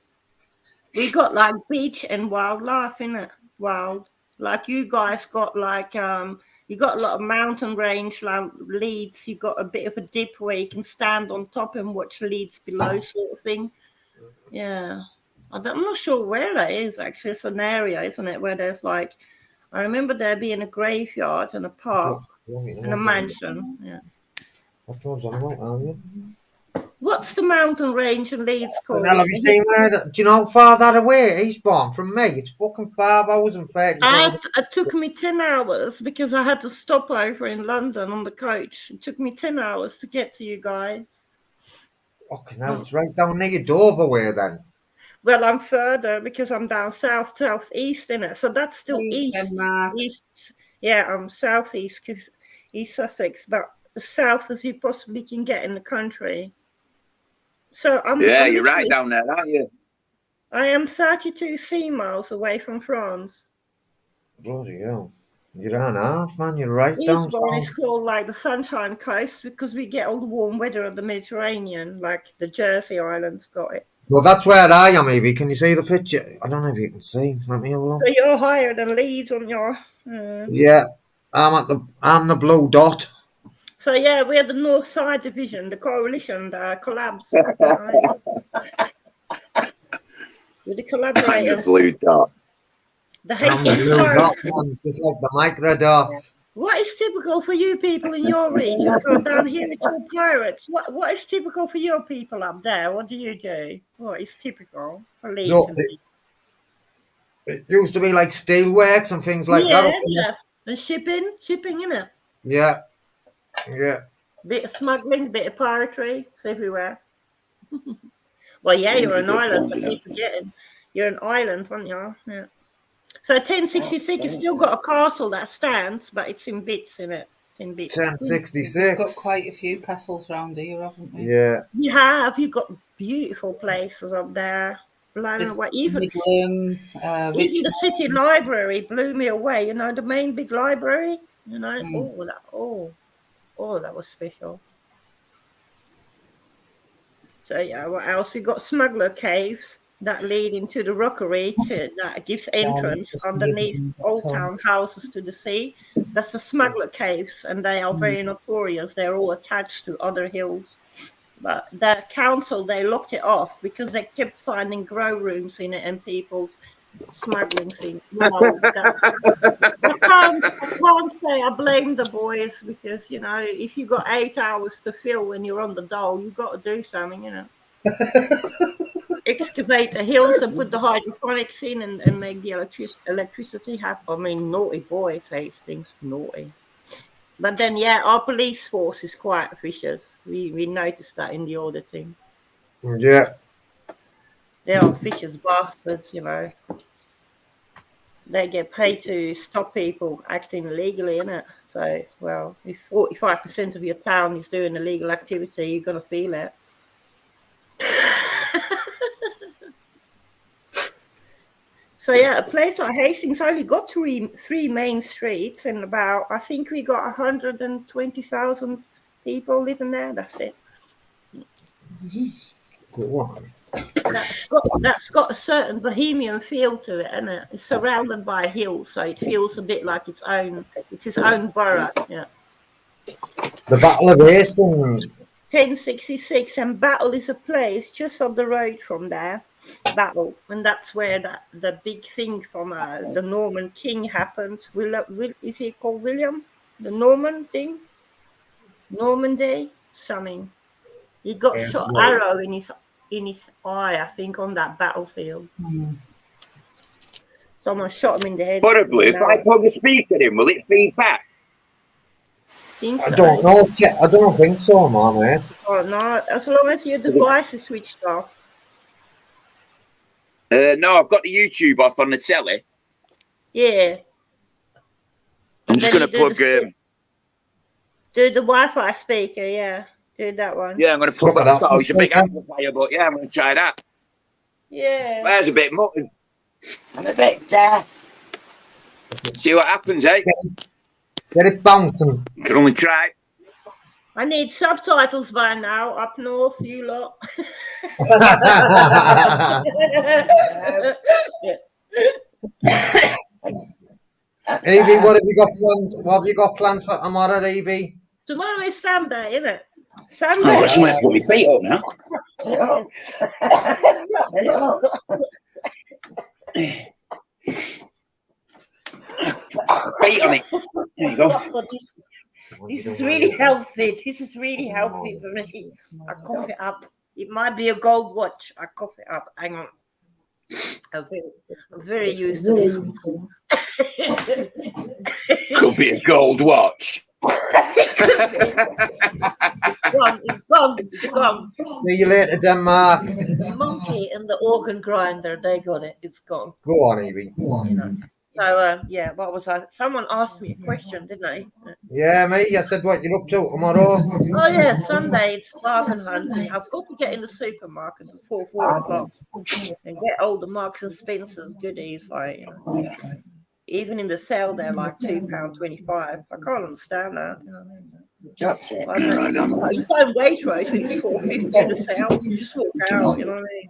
We got like beach and wildlife, innit? Wild. Like you guys got like you got a lot of mountain range like Leeds. You got a bit of a dip where you can stand on top and watch Leeds below, sort of thing. Yeah. I'm not sure where that is actually. It's an area, isn't it, where there's like, I remember there being a graveyard and a park and a mansion. Yeah. What's the mountain range in Leeds called? Well, have you seen where? Do you know how far that away Eastbourne from me? It's fucking 5 hours and 30 minutes. It took me 10 hours because I had to stop over in London on the coach. It took me 10 hours to get to you guys. Okay, now it's right down near Dover way then. Well, I'm further because I'm down southeast in it. So that's still east. Yeah, I'm southeast because East Sussex, but as south as you possibly can get in the country. So I'm you're right down there, aren't you? I am 32 sea miles away from France. Bloody hell. You're on half, man. You're right down Eastbourne south. is called like the Sunshine Coast because we get all the warm weather of the Mediterranean, like the Jersey Islands got it. Well, that's where I am, Evie. Can you see the picture? I don't know if you can see. Let me have a look. So you're higher than Leeds on your. Yeah, I'm the blue dot. So yeah, we're the North Side Division, the coalition, the collabs. With the I'm the collaborators. blue dot. The I'm the Hastings blue dot, Pirates. man, just like the micro dot. What is typical for you people in your region? Because down here it's all pirates. What is typical for your people up there? What do you do? What is typical for Leeds? So it used to be like steelworks and things like that. Yeah, Up here. yeah. And shipping, innit? Yeah. Bit of smuggling, bit of piracy. It's everywhere. Well, yeah, you're an island. I keep forgetting. You're an island, aren't you? Yeah. So 1066 has still got a castle that stands, but it's in bits, in it. It's in bits. 1066. We've got quite a few castles round here, haven't we? Yeah. You've got beautiful places up there. Blown There's away. Even Midland, the Richmond. city library blew me away. You know, the main big library. You know, that was special. So yeah, what else? We got smuggler caves that lead into the rockery that gives entrance underneath old town houses to the sea. That's the smuggler caves, and they are very notorious. They're all attached to other hills. But the council, they locked it off because they kept finding grow rooms in it and people smuggling things. No, I can't say I blame the boys because, you know, if you got 8 hours to fill when you're on the dole, you've got to do something, you know. Excavate the hills and put the hydroponics in and make the electricity happen. I mean, naughty boys, Hastings, naughty. But then, yeah, our police force is quite vicious. We noticed that in the auditing. Yeah. They are vicious bastards, you know. They get paid to stop people acting illegally, innit? So, well, if 45% of your town is doing illegal activity, you're going to feel it. So, yeah, a place like Hastings only got three main streets and about, I think we got 120,000 people living there. That's it. Go on. That's got a certain bohemian feel to it, isn't it? It's surrounded by a hill, so it feels a bit like it's its own borough. Yeah. The Battle of Hastings. 1066, and Battle is a place just up the road from there. Battle, and that's where the big thing from the Norman king happened. Is he called William? The Norman thing? Normandy? Something. He got Yes, shot right. arrow in his eye, I think, on that battlefield. Someone shot him in the head. Horribly, if I plug a speaker in, will it feed back? I don't know. I don't think so, man, mate. Oh, no, as long as your device is switched off. No, I've got the YouTube off on the telly. Yeah. I'm just going to plug... do the Wi-Fi speaker, yeah. Do that one. Yeah, I'm going to plug that. Oh, it's a big amplifier, but yeah, I'm going to try that. Yeah. There's a bit mutton. I'm a bit See what happens, eh? Get it bouncing. You can only try. I need subtitles by now, up north, you lot. Evie, what have you got planned? What have you got planned for tomorrow, Evie? Tomorrow is Sunday, isn't it? I've Sunday. got somewhere to put my feet up now. Feet on it. There you go. This is really healthy. This is really healthy for me. I cough it up. It might be a gold watch. I cough it up. Hang on. I'm very used to this. Could be a gold watch. Gone. See you later, Denmark. The monkey and the organ grinder, they got it. It's gone. Go on, Evie. You know. So, yeah, what was I? Someone asked me a question, didn't they? Yeah, me. I said, what you up to tomorrow? Oh, yeah, Sunday, it's bargain hunting. I've got to get in the supermarket before 4 o'clock and get all the Marks and Spencer's goodies. Like, even in the sale, they're like £2.25. I can't understand that. Dropped it. I don't know. You don't Waitrose and it's $4.50 in the south. You just walk out, you know what I mean?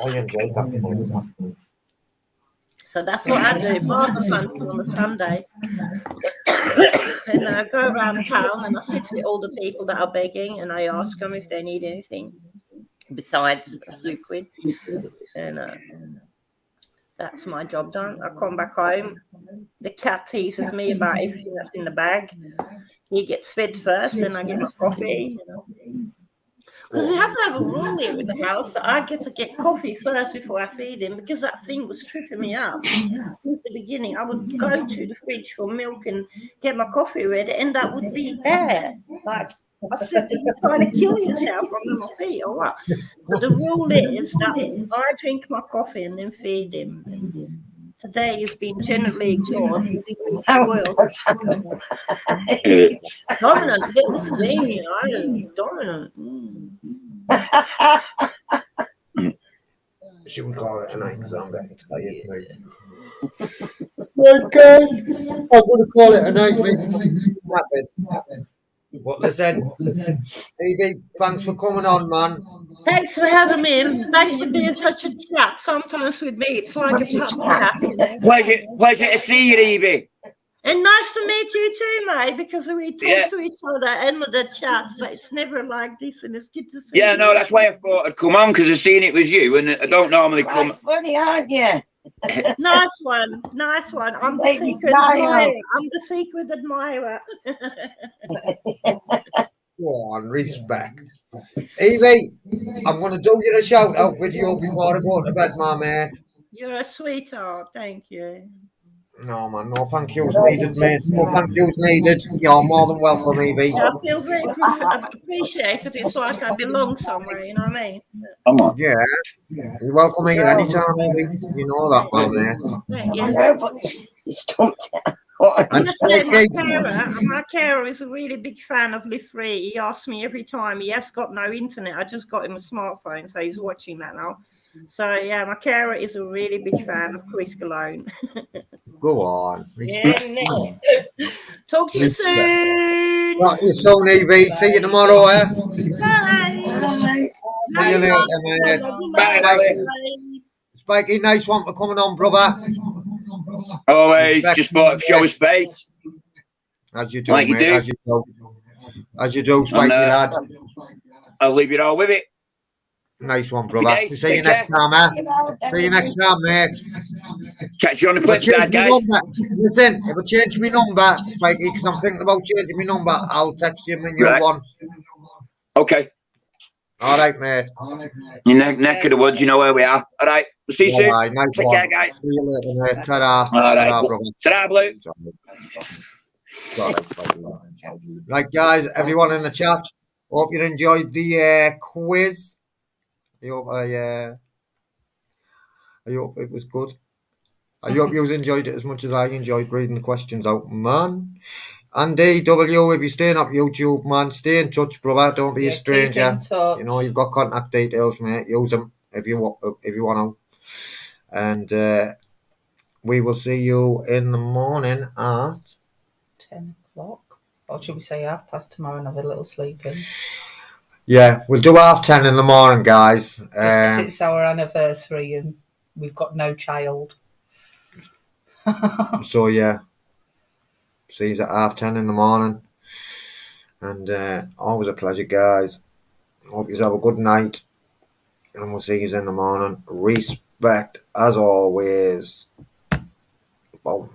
I enjoyed that quiz. So that's what I do. Barber hunting on a Sunday. And I go around town and I sit with all the people that are begging and I ask them if they need anything besides liquid. And that's my job done. I come back home. The cat teases me about everything that's in the bag. He gets fed first, then I get my coffee. Because we have to have a rule here in the house that I get to get coffee first before I feed him, because that thing was tripping me up since the beginning. I would go to the fridge for milk and get my coffee ready, and that would be there. Like, I said, you're trying to kill yourself under my feet or what? But the rule is that I drink my coffee and then feed him. And today has been generally ignored because he's been spoiled. Dominant, little thing, dominant. Should we call it a night? Because I'm getting tired, mate. Right, guys. I'm going to call it a night, mate. What listen, Evie, thanks for coming on, man. Thanks for having me, and thanks for being such a chat. Sometimes with me, it's like a chat. Pleasure to see you, Evie. And nice to meet you too, mate, because we talk to each other and with the chats, but it's never like this, and it's good to see you. Yeah, no, that's why I thought I'd come on, because I've seen it was you, and I don't normally come. Funny, aren't you? Nice one. I'm the secret admirer. Go on, respect. Evie, I'm going to do you a shout out video before I go to bed, my mate. You're a sweetheart. Thank you. No, man, no thank yous needed, mate. No thank yous needed. You're more than welcome, Evie. I feel very appreciated. It's like I belong somewhere, you know what I mean? Come on. Yeah. You're welcome here anytime, Evie. You know that, man, mate. Yeah. I know, but you stumped it. And my carer is a really big fan of Live Free. He asks me every time. He has got no internet. I just got him a smartphone, so he's watching that now. So yeah, my carer is a really big fan of Chris Cologne. go on. Talk to you soon. Talk to you soon, Evie. See you tomorrow, eh? Bye. See you later, mate. Bye. Spikey, nice one for coming on, brother. Always just thought I'd show his face. As you do, Like you mate. do. As you do, Spikey lad. I'll leave it all with it. Nice one, brother. Okay, See you take next time, eh? See you next time, mate. Catch you on the If I flip side, change my guys. number, listen, if I change my number, Spikey, because I'm thinking about changing my number, I'll text you my new one. Okay. All right, mate. Your neck of the woods, you know where we are. All right. We'll see you soon. Right, nice Take one. care, guys. See you later, mate. Ta-da. All right. Ta-da, brother. Ta-da, Blue. Right, guys, everyone in the chat, hope you enjoyed the quiz. I hope it was good. I hope you enjoyed it as much as I enjoyed reading the questions out, man. Andy W, if you're staying up YouTube, man, stay in touch, brother. Don't be a stranger. You know, you've got contact details, mate. Use them if you want to. And we will see you in the morning at 10 o'clock. Or should we say 10:30 tomorrow and have a little sleep in? Yeah, we'll do 10:30 in the morning, guys. Just 'cause it's our anniversary and we've got no child. So yeah, see you at 10:30 in the morning. And always a pleasure, guys. Hope you have a good night. And we'll see you in the morning. Respect as always. Boom.